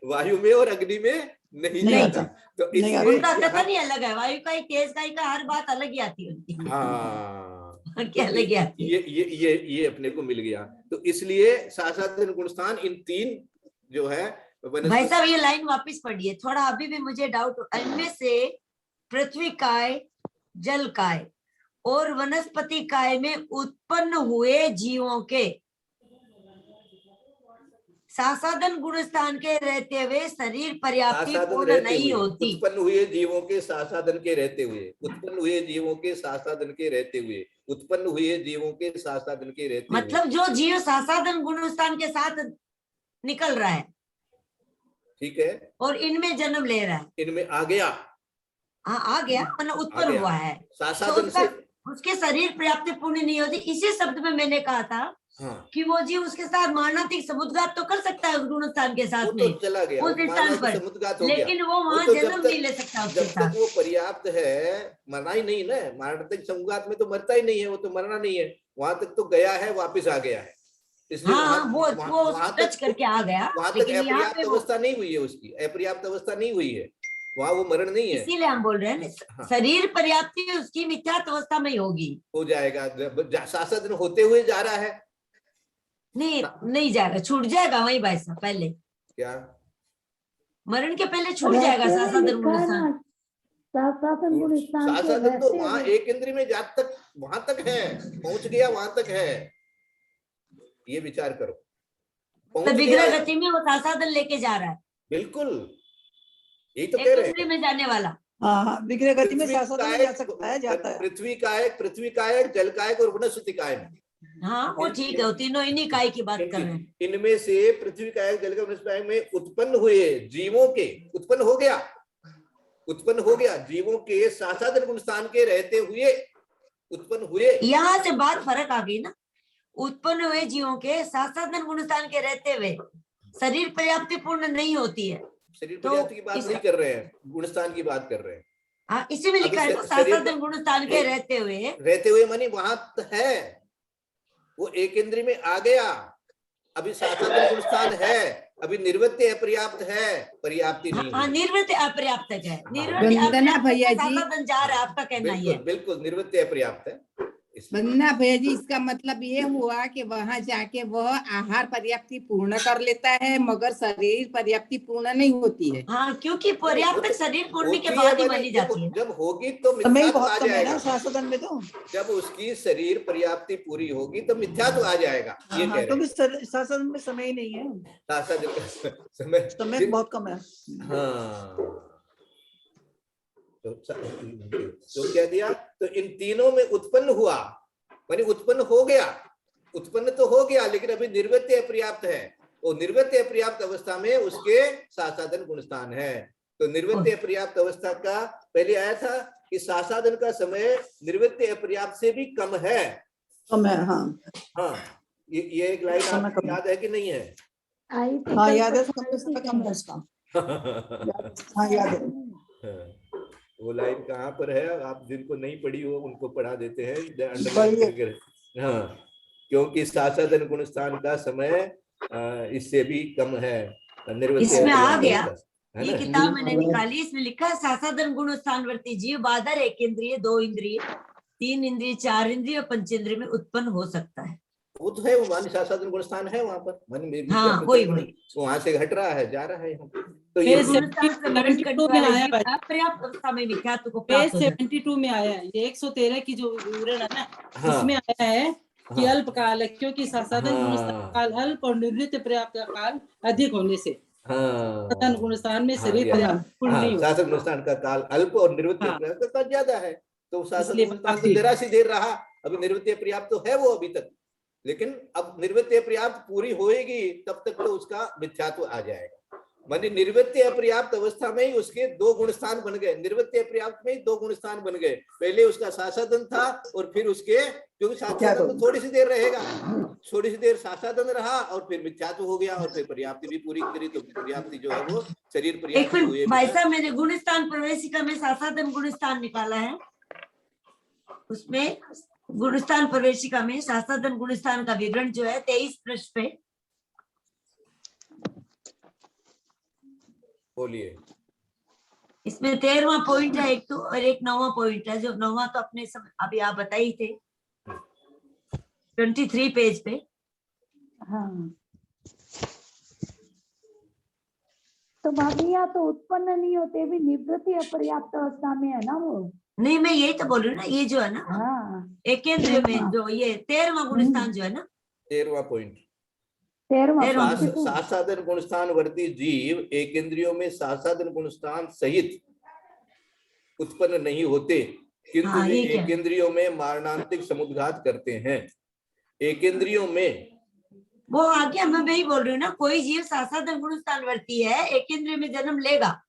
वायु में और अग्नि में नहीं जाता। तो इसलिए उनका कथन ही अलग है, वायु का ही, तेज का ही, का हर बात अलग ही आती है उनकी। हाँ, क्या अलग ही आती है। ये अपने को मिल गया। तो इसलिए सासादन गुणस्थान इन तीन जो है। भाई साहब ये लाइन वापस पढ़िए थोड़ा, अभी भी मुझे डाउट। इनमें से पृथ्वी काय, जल काय और वनस्पति काय में उत्पन्न हुए जीवों के सासादन गुणस्थान के रहते हुए शरीर पर्याप्ति पूर्ण नहीं होती। उत्पन्न हुए जीवों के सासादन के रहते हुए, उत्पन्न हुए जीवों के सासादन के रहते हुए, उत्पन्न हुए जीवों के सासादन के रहते हुए। मतलब जो जीव सासादन गुणस्थान के साथ निकल रहा है, ठीक है, और इनमें जन्म ले रहा है, इनमें आ गया, हाँ आ गया, मतलब उत्पन्न हुआ है, सासादन तो उसके शरीर पर्याप्ति पूर्ण नहीं होती। इसी शब्द में मैंने कहा था कि वो जीव उसके साथ मारणांतिक समुद्रघात तो कर सकता है उस गुणस्थान के साथ में, तो चला गया उस स्थान पर, लेकिन वो वहां जन्म नहीं ले सकता उसके जब तक वो पर्याप्त है। मरना ही नहीं ना, मारणांतिक समुद्रघात में तो मरता ही नहीं है, वो तो मरना नहीं है, वहां तक तो गया है, वापिस आ गया है। इसलिए वो टच करके आ गया, वहां तक अपर्याप्त अवस्था नहीं हुई है, उसकी अपर्याप्त अवस्था नहीं हुई है, वहां वो मरण नहीं है। इसीलिए हम बोल रहे हैं शरीर पर्याप्ति उसकी मिथ्यात्व अवस्था में होगी, हो जाएगा। सासादन होते हुए जा रहा है, नहीं जाएगा, छूट जाएगा वही भाई साहब। पहले क्या मरण के पहले छूट जाएगा सासादन गुणस्थान। सासादन तो वहां एक इंद्री में जा तक, वहां तक है, पहुंच गया, वहां तक है। ये विचार करो, तो विग्रह गति में वो सासादन लेके जा रहा है। बिल्कुल, यही तो कह रहे हैं, में जाने वाला। हाँ, विग्रह गति में सासादन जा सकता है, जाता है। पृथ्वी कायक, जल कायक और वनस्पति कायक। हाँ वो ठीक है, वो तीनों इन्हीं काय की बात कर रहे हैं। इनमें से पृथ्वी कायक, जल कायक, वनस्पति कायक में उत्पन्न हुए जीवों के, उत्पन्न हो गया जीवों के सासादन गुणस्थान के रहते हुए उत्पन्न हुए। यहाँ से बात फर्क आ गई ना, उत्पन्न हुए जीवों के सासादन गुणस्थान के रहते हुए शरीर पर्याप्ति पूर्ण नहीं होती है। शरीर पर्याप्ति की बात नहीं कर रहे हैं, गुणस्थान की बात कर रहे हैं। हाँ, इसी में लिखा है सासादन गुणस्थान के रहते हुए मानी वहां है, वो एक इंद्री में आ गया, अभी सासादन गुणस्थान है, अभी निर्वृत्ति अपर्याप्त है, पर्याप्ति नहीं। हाँ, निर्वृत्ति अपर्याप्त है, वंदना भैया जी, सासादन जा रहा है, आपका कहना ही है। बिल्कुल निर्वृत्ति अपर्याप्त है, वंदना भैया जी, इसका मतलब ये हुआ कि वहां जाके वह आहार पर्याप्ति पूर्ण कर लेता है, मगर शरीर पर्याप्ति पूर्ण नहीं होती है। हाँ, क्योंकि पर्याप्त शरीर पूर्ति के होती बाद ही है, मानी जाती है। जब होगी तो समय मिथ्या ही तो आ बहुत कम है ना जाएगा। शासदन में तो। जब उसकी शरीर पर्याप्ति पूरी होगी तो मिथ्या तो आ जाएगा, ये कह रहे क्योंकि हैं। शासदन में समय ही नहीं है, समय समय बहुत कम है। हाँ, तो क्या दिया, तो इन तीनों में उत्पन्न हुआ, मानी उत्पन्न हो गया, उत्पन्न तो हो गया लेकिन अभी निर्वृत्ति अपर्याप्त है। वो निर्वृत्ति अपर्याप्त अवस्था में उसके सासाधन गुणस्थान है। तो निर्वृत्ति अपर्याप्त अवस्था का पहले आया था कि सासाधन का समय निर्वृत्ति अपर्याप्त से भी कम है। कम है, हाँ। हाँ, ये एक लाइन समय आपको कम। याद है कि नहीं है? आई थी हाँ कल याद है, परसों आई थी कम है उसका। हाँ याद है। वो लाइन कहाँ पर है? आप जिनको नहीं पढ़ी हो उनको पढ़ा देते हैं, अंडरलाइन पढ़िए। करके। हाँ, क्योंकि सासाधन गुण स्थान का समय इससे भी कम है। निर्वृत्ति इसमें आ अपर्याप्त गया, अवस्था, है ये ना? किताब मैंने निकाली, इसमें लिखा है सासाधन गुण स्थानवर्ती जीव बादर एक इंद्रिय, दो इंद्रिय, तीन इंद्रिय, चार इंद्रिय और पंचेंद्रिय में उत्पन्न हो सकता है। वो तो है, वो मान सासाधन गुण स्थान है वहां पर, मन में हाँ, वही। वहां से हट रहा है, जा रहा है यहाँ। तो ये पेज गुणस्थान से वर्णन करने 72 में वाले आया जीव भाई। अपर्याप्त अवस्था में मिथ्यात्व को पेज प्राप्त हो जाता है। 72 में आया है, ये 113 की जो विवरण है ना, हाँ, इसमें आया है कि हाँ, अल्पकाल है, क्योंकि सासाधन हाँ, गुणस्थान काल अल्प और निर्वृत्त पर्याप्त का काल अधिक होने से हाँ, सासाधन गुणस्थान में हाँ, शरीर ये पर्याप्त पूर्ण नहीं हाँ, होता। शासन गुणस्थान का काल अल्प और निवृत्ति हाँ। अपर्याप्त का काल ज्यादा है। तो शासन इसलिए गुणस्थान तो काफी- देर सी देर रहा, अभी निवृत्ति पर्याप्त तो है वो अभी तक, लेकिन अब निवृत्ति पर्याप्त पूरी होएगी तब तक तो उसका मिथ्यात्व आ जाएगा। मानी निवृत्ति अपर्याप्त अवस्था में ही उसके दो गुणस्थान बन गए, निवृत्ति अपर्याप्त में ही दो गुणस्थान बन गए। पहले उसका सासाधन था और फिर उसके, क्योंकि सासाधन तो थोड़ी सी देर रहेगा, थोड़ी सी देर सासाधन रहा और फिर मिथ्यात्व हो गया और फिर पर्याप्ति भी पूरी करी, तो पर्याप्ति जो है वो शरीर एक पर्याप्ति हुए मिनट भाई साहब, मैंने गुणस्थान प्रवेशिका में सासाधन गुणस्थान निकाला है, उसमें गुणस्थान प्रवेशिका में सासाधन गुणस्थान का विवरण जो है 23 पृष्ठ पे। बोलिए। इसमें 13वां पॉइंट है एक तो, और एक 9वां पॉइंट है, जो 9वां तो अपने अभी आप बताई थे 23 पेज पे। हाँ, तो भाभी तो उत्पन्न नहीं होते भी निवृत्ति अपर्याप्त अवस्था में है ना वो। नहीं, मैं यही तो बोल रही हूँ ना, ये जो है ना हाँ, एकेंद्रिय में जो ये 13वां गुणस्थान जो है ना, 13वां पॉइंट, 13वां सासाधन गुणस्थान वर्ती जीव एक इंद्रियों में सासाधन गुणस्थान सहित उत्पन्न नहीं होते, किंतु हाँ, वे ये क्या? एक इंद्रियों में मारणांतिक समुद्घात करते हैं। एक इंद्रियों में वो आ गया, मैं वही बोल रही हूँ ना, कोई जीव सासाधन गुणस्थान वर्ती है, एकेंद्रिय में जन्म लेगा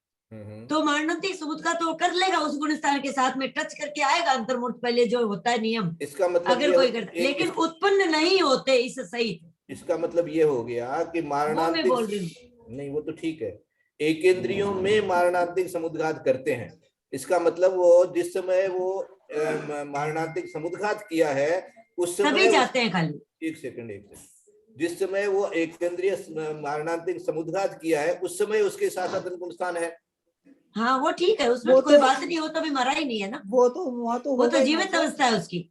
तो मारणांतिक समुद्घात तो कर लेगा, उस गुणस्थान के साथ में टच करके आएगा अंतर्मुख, पहले जो होता है नियम, इसका मतलब अगर कोई करता, लेकिन उत्पन्न नहीं होते इस सहित। इसका मतलब ये हो गया कि वो मैं मारणांतिक, बोल रही हूँ। नहीं वो तो ठीक है, एक इंद्रियों में मारणांतिक समुद्घात करते हैं, इसका मतलब वो जिस समय वो मारणांतिक समुद्घात किया है उस तभी समय जाते हैं खाली। एक सेकंड, जिस समय वो एक इंद्रिय मारणांतिक समुद्घात किया है उस समय उसके सासाधन गुणस्थान है। हाँ, वो ठीक है, उसमें वो कोई तो- बात नहीं, हो तो भी मरा ही नहीं है ना, वो तो वहाँ तो वो होगा तो ही जीवित ना, अवस्था है उसकी।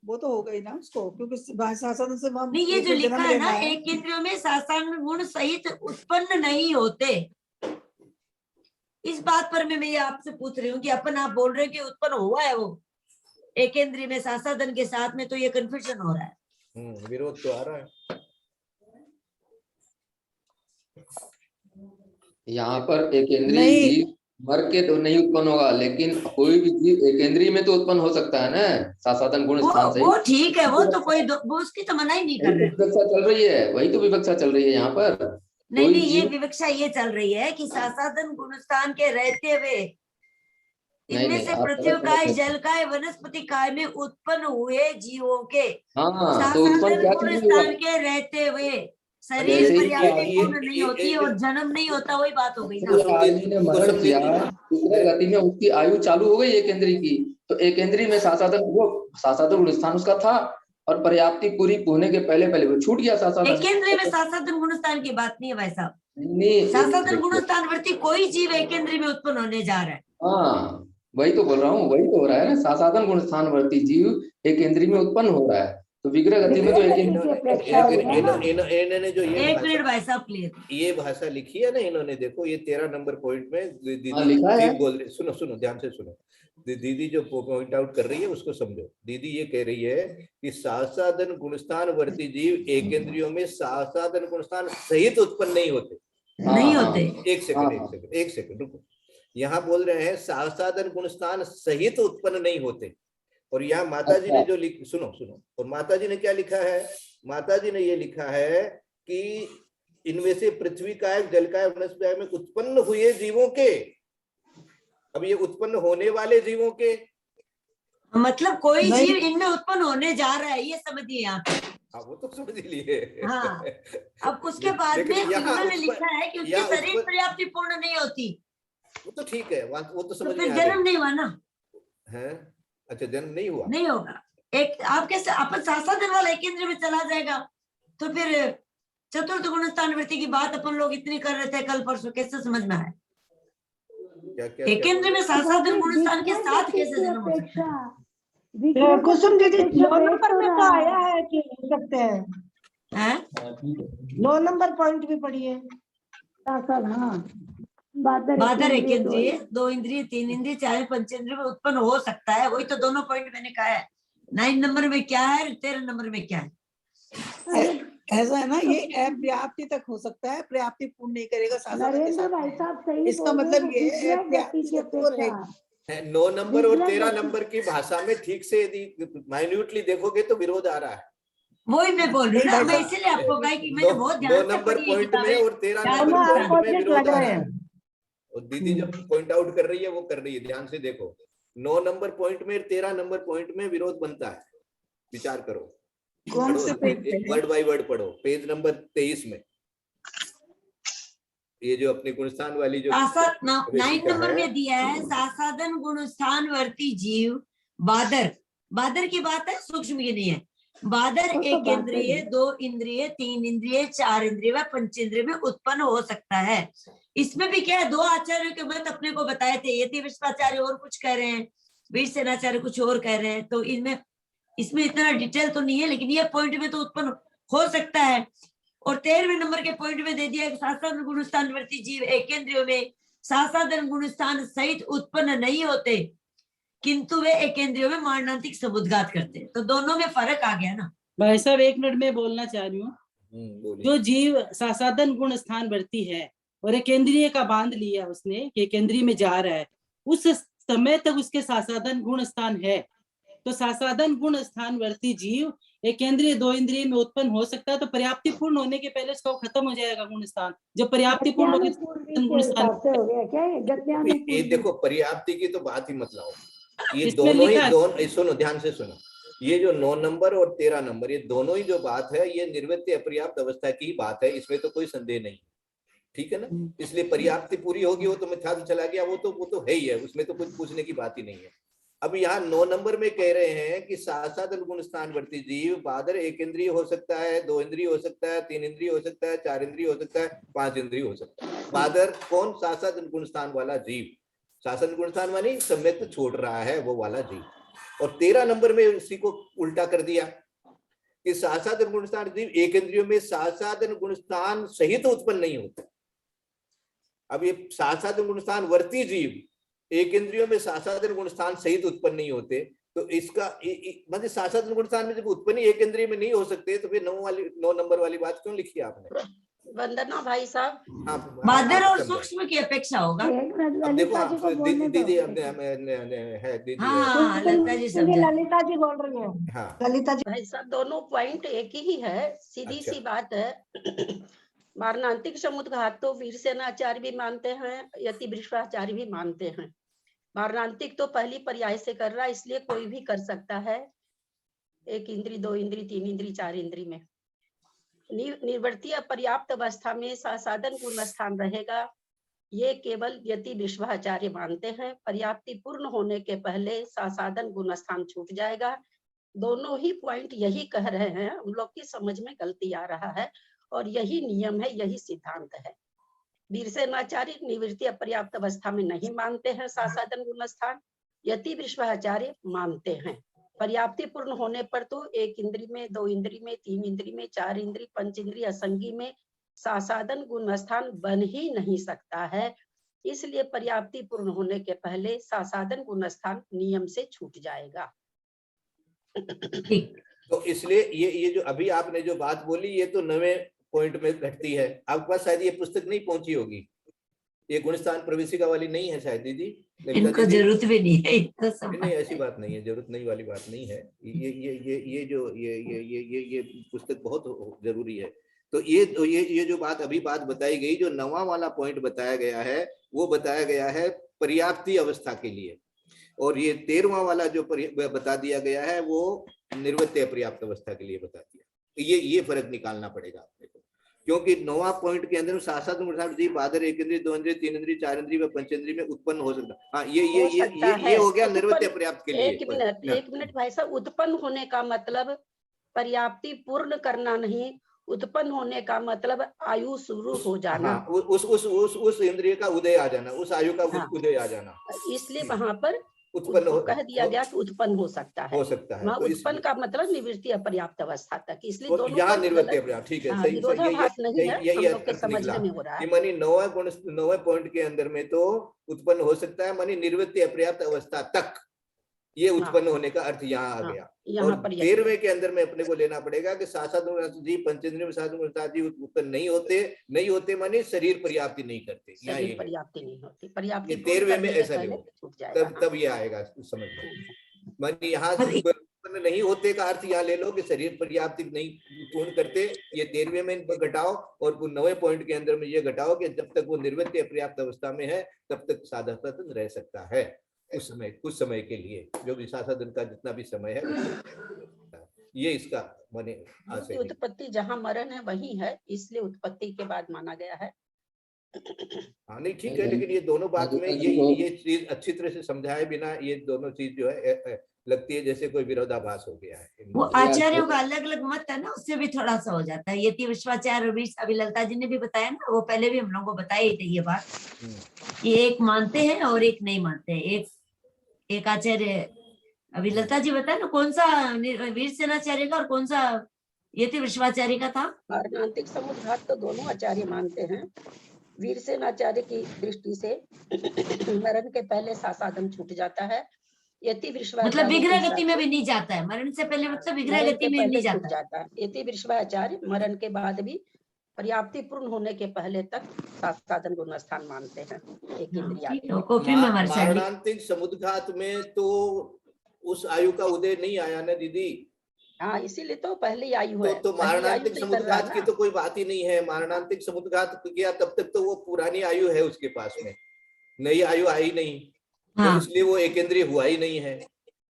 वो तो हो गई ना उसको, क्योंकि शासन से वहाँ नहीं, ये जो जन्म लिखा है लेना ना, एक इंद्रियों में सासांग गुण सहित उत्पन्न नहीं होते, इस बात पर मैं ये आपसे पूछ रही हूँ कि अपन आप बोल रहे हैं कि उत्पन्न हुआ है वो एक इंद्रिय में सासाधन के साथ में, तो ये कंफ्यूजन हो रहा है। विरोध तो आ रहा है। यहाँ पर एक इंद्रिय नहीं। जीव मर के तो नहीं उत्पन्न होगा, लेकिन कोई भी जीव एक इंद्रिय में तो उत्पन्न हो सकता है ना, सासाधन गुण स्थान से। वो ठीक है, वो तो कोई वो उसकी तो मना ही नहीं कर रहे। विवक्षा चल रही है, वही तो विवक्षा चल रही है यहाँ पर। नहीं कोई नहीं, ये जीव- विवक्षा ये चल रही है कि सासाधन गुणस्थान के रहते हुए इनमें नहीं, से आप पृथ्वी गलत काय, समझ रहे जल काय, वनस्पति काय में उत्पन्न हुए जीवों के हाँ, तो उत्पन्न सासाधन क्या चीज गुणस्थान हुआ? के रहते हुए शरीर जैसे ही पर्याप्ति ये- पूर्ण नहीं होती ये- और जन्म नहीं होता, वही बात हो गई ना। जो आदमी ने मरण किया, दूसरे गति में उसकी आयु चालू हो गई एक इंद्रिय की, तो एक इंद्रिय में सासाधन गुणस्थान उसका था और पर्याप्ति पूरी होने के पहले पहले वो छूट गया सासाधन। एक इंद्रिय में सासाधन गुणस्थान की बात नहीं है भाई साहब, नहीं, सासाधन गुणस्थान वर्ती कोई जीव एक इंद्रिय में उत्पन्न होने जा रहा है। हाँ, वही तो बोल रहा हूँ, वही तो हो रहा है ना, सासादन गुण स्थान वर्ती जीव एक इंद्रिय में उत्पन्न हो रहा है, तो विग्रह गति में तो एक इन्होंने जो एक मिनट भाई साहब क्लियर, ये भाषा लिखी है ना इन्होंने, देखो ये 13 नंबर पॉइंट में दीदी लिखा है। ठीक बोल रही, सुनो सुनो ध्यान से सुनो, दीदी जो पॉइंट आउट कर रही है उसको समझो। दीदी ये कह रही है कि सासादन गुणस्थान वर्ती जीव एक इंद्रियों में सासादन गुणस्थान सहित उत्पन्न नहीं होते। नहीं होते। एक सेकंड रुको, यहाँ बोल रहे हैं सासादन गुणस्थान सहित उत्पन्न नहीं होते, और यहाँ माता जी ने जो सुनो सुनो, और माता जी ने क्या लिखा है, माता जी ने ये लिखा है कि इनमें से पृथ्वी काय जल काय वनस्पति में उत्पन्न हुए जीवों के, अब ये उत्पन्न होने वाले जीवों के, मतलब कोई जीव इनमें उत्पन्न होने जा रहा है, ये समझिए आप। हाँ वो तो समझ लिए। हाँ, अब उसके बाद में उन्होंने लिखा है कि उसके शरीर पर्याप्ति पूर्ण नहीं होती, वो तो ठीक है, वो तो समझ फिर जन्म नहीं हुआ ना है। अच्छा जन्म नहीं हुआ, नहीं होगा। एक आपके अपन सासादन वाला एक इंद्र में चला जाएगा, तो फिर चतुर्थ गुणस्थान वृत्ति की बात अपन लोग इतनी कर रहे थे कल परसों, कैसे समझ में आए? एक इंद्र में सासादन गुणस्थान के साथ कैसे जन्म हो सकता है? कुसुम दीदी 9 नंबर में तो आया है कि हो सकते हैं, 9 नंबर पॉइंट भी पढ़िए। बादर एक इंद्रिय, 2 इंद्रिय, 3 इंद्रिय, 4 पंचेंद्रिय में उत्पन्न हो सकता है, वही तो दोनों पॉइंट मैंने कहा है। 9 नंबर में क्या है, 13 नंबर में क्या है? ऐसा है ना, ये पर्याप्ति तक हो सकता है, पर्याप्ति पूर्ण नहीं करेगा सासादन के साथ। इसका मतलब ये है पर्याप्ति से तो रहेगा। 9 नंबर और 13 नंबर की भाषा में ठीक से यदि माइन्यूटली देखोगे तो विरोध आ रहा है। वही मैं बोल रही हूँ, मैं इसीलिए आपको कहा कि मैंने बहुत ध्यान से 9 नंबर पॉइंट में और 13 नंबर पॉइंट में विरोध आ रहा है। और दीदी जब पॉइंट आउट कर रही है वो कर रही है, ध्यान से देखो, 9 नंबर पॉइंट में 13 नंबर पॉइंट में विरोध बनता है, विचार करो, कौन से वर्ड बाय वर्ड पढ़ो, पेज नंबर 23 में, ये जो अपने गुणस्थान वाली जो 9 नंबर में दिया है, सासादन गुणस्थान वर्ती जीव बादर, बादर की बात है, सूक्ष्म की नहीं है। बादर एक इंद्रिय, 2 इंद्रिय, 3 इंद्रिय, 4 इंद्रिय व पंचेंद्रिय में उत्पन्न हो सकता है। इसमें भी क्या है, 2 आचार्यों के मत अपने को बताए थे, यदि विश्वाचार्य और कुछ कह रहे हैं, वीरसेनाचार्य कुछ और कह रहे हैं, तो इसमें इतना डिटेल तो नहीं है, लेकिन ये पॉइंट में तो उत्पन्न हो सकता है। और 13वें नंबर के पॉइंट में दे दिया, सासादन गुणस्थान वर्ती जीव एक इंद्रियों में सासादन गुणस्थान सहित उत्पन्न नहीं होते, किंतु वे एक इंद्रियों में मारणांतिक समुद्घात करते हैं। तो दोनों में फर्क आ गया ना। भाई साहब 1 मिनट में बोलना चाह रही हूँ। जो जीव सासादन गुण स्थान वर्ती है और एक इंद्रिय का बांध लिया उसने कि एक इंद्रिय में जा रहा है, उस समय तक उसके सासादन गुण स्थान है, तो सासादन गुण स्थान वर्ती जीव एक इंद्रिय, 2 इंद्रिय में उत्पन्न हो सकता है, तो पर्याप्ति पूर्ण होने के पहले उसका खत्म हो जाएगा गुण स्थान। जब पर्याप्ति पूर्ण हो गया, ये देखो पर्याप्ति की तो बात ही मत लाओ, ये दोनों सुनो ध्यान से सुनो, ये जो 9 नंबर और 13 नंबर ये दोनों ही जो बात है, ये निर्वृत्ति अपर्याप्त अवस्था की बात है, इसमें तो कोई संदेह नहीं, ठीक है ना। इसलिए पर्याप्ति पूरी होगी, वो तो मिथ्या चला गया, वो तो है ही है, उसमें तो कुछ पूछने की बात ही नहीं है। अब यहाँ 9 नंबर में कह रहे हैं कि सासादन गुण स्थान वर्ती जीव बादर एक इंद्रिय हो सकता है, 2 इंद्रिय हो सकता है, 3 इंद्रिय हो सकता है, 4 इंद्रिय हो सकता है, 5 इंद्रिय हो सकता है। बादर कौन? सासादन गुण स्थान वाला जीव, शासन गुण स्थान मानी सम्यक छोड़ रहा है वो वाला जीव। और 13 नंबर में उसी को उल्टा कर दिया कि सासादन गुण स्थान जीव एक इंद्रियों में सासादन गुण स्थान सहित उत्पन्न नहीं होते। अब ये सासादन गुण स्थान वर्ती जीव एक इंद्रियों में सासादन गुण स्थान सहित उत्पन्न नहीं होते, तो इसका मतलब सासादन गुण स्थान में जब उत्पन्न एक इंद्रिय में नहीं हो सकते, तो फिर 9 नंबर वाली बात क्यों लिखी आपने? वंदना भाई साहब, बादर और सूक्ष्म की अपेक्षा होगा। अब देखो दीदी है दीदी, हाँ ललिता जी समझे, ललिता जी बोल रही है। हाँ ललिता जी भाई साहब, दोनों पॉइंट एक ही है, सीधी सी बात है। मारणांतिक समुद्घात तो वीरसेनाचार्य भी मानते हैं, यति वृषभाचार्य भी मानते हैं। मारणांतिक तो पहली पर्याय से कर रहा है, इसलिए कोई भी कर सकता है, 1 इंद्री, 2 इंद्री, 3 इंद्री, 4 इंद्री में। निर्वर्ती पर्याप्त अवस्था में सासादन गुण स्थान रहेगा, ये केवल यति विश्वाचार्य मानते हैं। पर्याप्ति पूर्ण होने के पहले सासादन गुण स्थान छूट जाएगा। दोनों ही पॉइंट यही कह रहे हैं, हम लोग की समझ में गलती आ रहा है, और यही नियम है, यही सिद्धांत है। वीरसेनाचार्य निवृत्ति अपर्याप्त अवस्था में नहीं मानते हैं सासादन गुण स्थान, यति विश्वाचार्य मानते हैं। पर्याप्ति पूर्ण होने पर तो एक इंद्री में, दो इंद्री में, तीन इंद्री में, चार इंद्री, पंच इंद्री, असंगी में सासादन गुण स्थान बन ही नहीं सकता है। इसलिए पर्याप्ति पूर्ण होने के पहले सासादन गुण स्थान नियम से छूट जाएगा। तो इसलिए ये जो अभी आपने जो बात बोली ये तो 9वें पॉइंट में घटती है। आपके पास शायद ये पुस्तक नहीं पहुंची होगी, ये गुणस्थान प्रवेशिका वाली नहीं है शायद दीदी। इनको जरूरत भी नहीं है, इनको सब नहीं ऐसी बात नहीं है, जरूरत नहीं वाली बात नहीं है। ये जो ये पुस्तक बहुत जरूरी है। तो ये जो बात अभी बताई गई, जो 9वां वाला पॉइंट बताया गया है वो बताया गया है पर्याप्ति अवस्था के लिए, और ये 13वां वाला जो बता दिया गया है वो निर्वृत्त पर्याप्त अवस्था के लिए बता दिया। ये फर्क निकालना पड़ेगा आपने को, क्योंकि 9वां पॉइंट के अंदर सासात जी बादर एक इंद्रिय, दो इंद्रिय, तीन इंद्रिय, चार इंद्रिय व पंचेंद्रिय में उत्पन्न हो सकता। हाँ ये हो गया निर्वृत्त पर्याप्त के लिए। एक मिनट भाई साहब, उत्पन्न होने का मतलब पर्याप्ति पूर्ण करना नहीं, उत्पन्न होने का मतलब आयु शुरू हो जाना। हाँ, उस इंद्रिय का उदय आ जाना, उस आयु का उदय आ जाना। इसलिए वहां पर उत्पन्न कह दिया गया कि उत्पन्न हो सकता है। वहाँ तो उत्पन्न का मतलब निवृत्ति अपर्याप्त अवस्था तक, इसलिए दोनों यहाँ निर्वृत्त पर्याप्त, ठीक है, सही विरोधाभास नहीं है, हम लोग के समझने में हो रहा है। मानी 9वें पॉइंट के अंदर में तो उत्पन्न हो सकता है, मानी निर्वृत्त अपर्याप्त अवस्था तक, ये उत्पन्न होने का अर्थ यहाँ आ गया। और 13वें के अंदर में अपने को लेना पड़ेगा कि सासाद जी पंचेंद्रिय जी उत्पन्न नहीं होते माने शरीर पर्याप्ति नहीं करते, शरीर पर्याप्ति नहीं होती, पर्याप्ति 13वें में ऐसा नहीं, तब ये आएगा समझ में। मानी यहाँ उत्पन्न नहीं होते का अर्थ यहाँ ले लो कि शरीर पर्याप्ति नहीं पूर्ण करते, ये 13वें में घटाओ, और 9वें पॉइंट के अंदर में ये घटाओ कि जब तक वो निर्वृत्त पर्याप्त अवस्था में है तब तक साधक रह सकता है। उस समय कुछ समय के लिए, जो भी साधन का जितना भी समय है ये इसका माने उत्पत्ति जहाँ मरण है वही है, इसलिए उत्पत्ति के बाद माना गया है। हाँ नहीं ठीक है, लेकिन ये दोनों बात में ये चीज अच्छी तरह से समझाए बिना ये दोनों चीज जो है लगती है जैसे कोई विरोधाभास हो गया है। वो आचार्यों का अलग अलग मत है ना, उससे भी थोड़ा सा हो जाता है। यति विश्वाचार्य और अभी ललिता जी ने भी बताया ना, वो पहले भी हम लोगों को बताई थी ये बात कि एक मानते हैं और एक नहीं मानते हैं। एक आचार्य अभी ललिता जी बताए ना, कौन सा वीर सेनाचार्य का और कौन सा यति विश्वाचार्य का था? मारणांतिक समुद्घात तो दोनों आचार्य मानते हैं। वीर सेनाचार्य की दृष्टि से मरण के पहले सासादन छूट जाता है। यति विश्वाचार्य मतलब विग्रह गति में भी नहीं जाता है, मरण से पहले मतलब विग्रह गति में नहीं जाता है। यति विश्वाचार्य मरण के बाद भी पर्याप्ति पूर्ण होने के पहले तक सासादन गुण स्थान मानते हैं। एक इंद्रिय मारणांतिक समुद्घात में तो उस आयु का उदय नहीं आया ना दीदी। हाँ, इसीलिए तो पहली आयु है। तो मारणांतिक समुद्घात की तो कोई बात ही नहीं है। मारणांतिक समुद्घात किया तब तक तो वो पुरानी आयु है उसके पास में, नई आयु आई नहीं। तो इसलिए वो एकेंद्रिय हुआ ही नहीं है।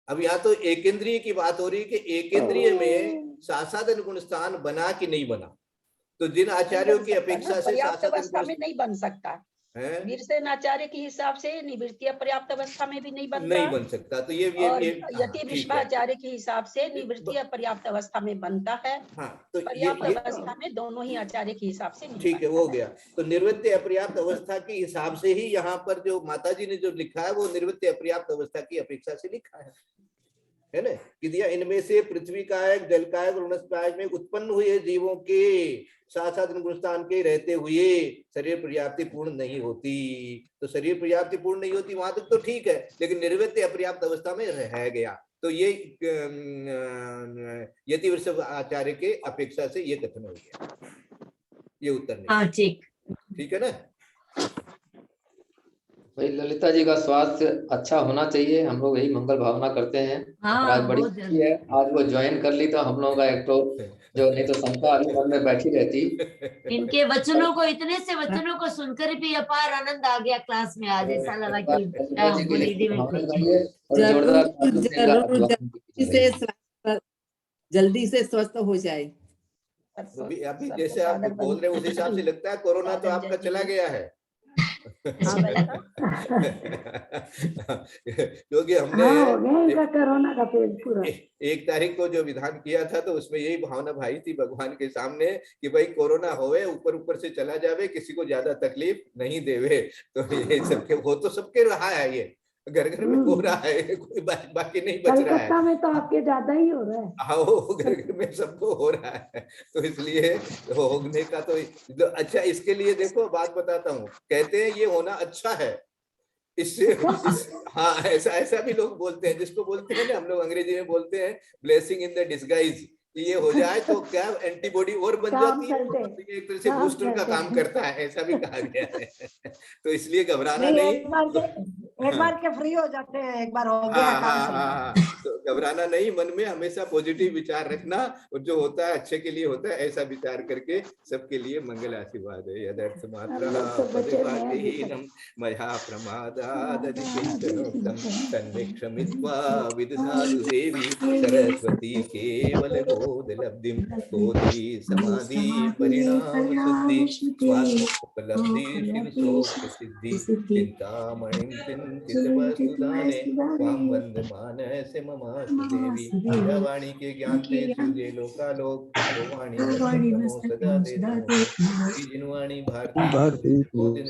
अब यहाँ तो एकेंद्रिय की बात हो रही है कि एकेंद्रिय में सासादन गुण स्थान बना कि नहीं बना। तो जिन आचार्यों की अपेक्षा से पर्याप्त अवस्था में नहीं बन सकता, वीर सेनाचार्य के हिसाब से निवृत्तीय पर्याप्त अवस्था में भी नहीं बन सकता। तो ये यति विश्वाचार्य के हिसाब से निवृत्तीय पर्याप्त अवस्था में बनता है। हाँ, तो पर्याप्त अवस्था में दोनों ही आचार्य के हिसाब से ठीक है, वो गया। तो निवृत्त अपर्याप्त अवस्था के हिसाब से ही यहाँ पर जो माता जी ने जो लिखा है वो निवृत्त अपर्याप्त अवस्था की अपेक्षा से लिखा है ना, कि दिया इनमें से पृथ्वी कायक, जल कायक और वनस्पति में उत्पन्न हुए जीवों के साथ गुणस्थान के रहते हुए शरीर पर्याप्ति पूर्ण नहीं होती। तो शरीर पर्याप्ति पूर्ण नहीं होती वहां तक तो ठीक है, लेकिन निर्वृत्त अपर्याप्त अवस्था में रह गया तो ये यति विश्वाचार्य के अपेक्षा से ये कथन हो गया, ये उत्तर नहीं। हाँ ठीक है ना भाई। ललिता जी का स्वास्थ्य अच्छा होना चाहिए, हम लोग यही मंगल भावना करते हैं। आज बड़ी खुशी है, आज वो ज्वाइन कर ली तो हम लोगों का एक तो जो नहीं तो शंका मन में बैठी रहती। इनके वचनों को, इतने से वचनों को सुनकर भी अपार आनंद आ गया क्लास में। आज ऐसा लगा कि जल्दी से स्वस्थ हो जाए। अभी जैसे आप बोल रहे हैं उस हिसाब से लगता है कोरोना तो आपका चला गया है। क्योंकि हमने कोरोना का पूरा 1 तारीख को जो विधान किया था तो उसमें यही भावना भाई थी भगवान के सामने कि भाई कोरोना होवे ऊपर से चला जावे, किसी को ज्यादा तकलीफ नहीं देवे। तो ये सबके वो तो सबके रहा है ये, घर घर में हो रहा है, कोई बाकी नहीं बच रहा है। कलकत्ता में तो आपके ज्यादा ही हो रहा है। हाँ, घर घर में सबको हो रहा है, तो इसलिए होने का तो अच्छा। इसके लिए देखो बात बताता हूँ, कहते हैं ये होना अच्छा है, इससे हाँ, ऐसा भी लोग बोलते हैं, जिसको बोलते हैं ना हम लोग अंग्रेजी में बोलते हैं ब्लेसिंग इन द डिस्गाइज। ये हो जाए तो क्या एंटीबॉडी और बन जाती है, तो ये एक तरह से बूस्टर का काम करता है, ऐसा भी कहा गया है। तो इसलिए घबराना नहीं, एक बार के फ्री हो जाते हैं, एक बार हो गया काम। तो घबराना नहीं, मन में हमेशा पॉजिटिव विचार रखना, और जो होता है अच्छे के लिए होता है, ऐसा विचार करके सबके लिए मंगल आशीर्वाद है। यदर्थ मात्रः पदपाठहीनं मया प्रमादादधिचिन्तनं तन्मे क्षमित्वा विदधातु देवी सरस्वती केवलबोधलब्धिं कोटि समाधि परिणाम शुद्धि स्वात्मोपलब्धि शिवसोक्ति सिद्धि चिंतामणिं चिंतितवस्तुदाने त्वां वन्दमानस्य ममास्तु देवी। वाणी के ज्ञान से सूझे लोकालोक, वाणी नमो सदा दे जिनवाणी भारती को दिन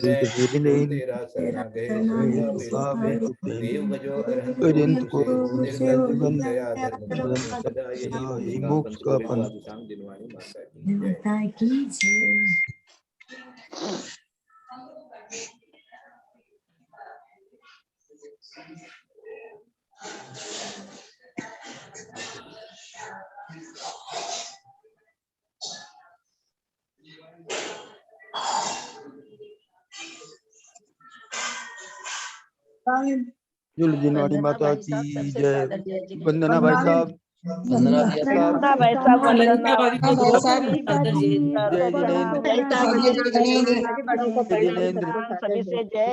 रहे तेरा शरणा गए देव भजो अरहंत को निर्गल दया धर्म सदा यही मोक्ष का पंथ जिनवाणी माता की जय। जिनवाणी माता की जय। वंदना भाई साहब, वंदना भाई साहब, सभी से जय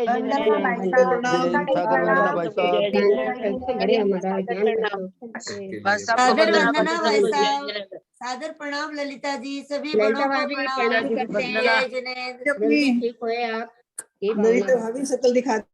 सादर प्रणाम ललिता जी, सभी बड़ों को प्रणाम। ललिता भाभी शकल दिखा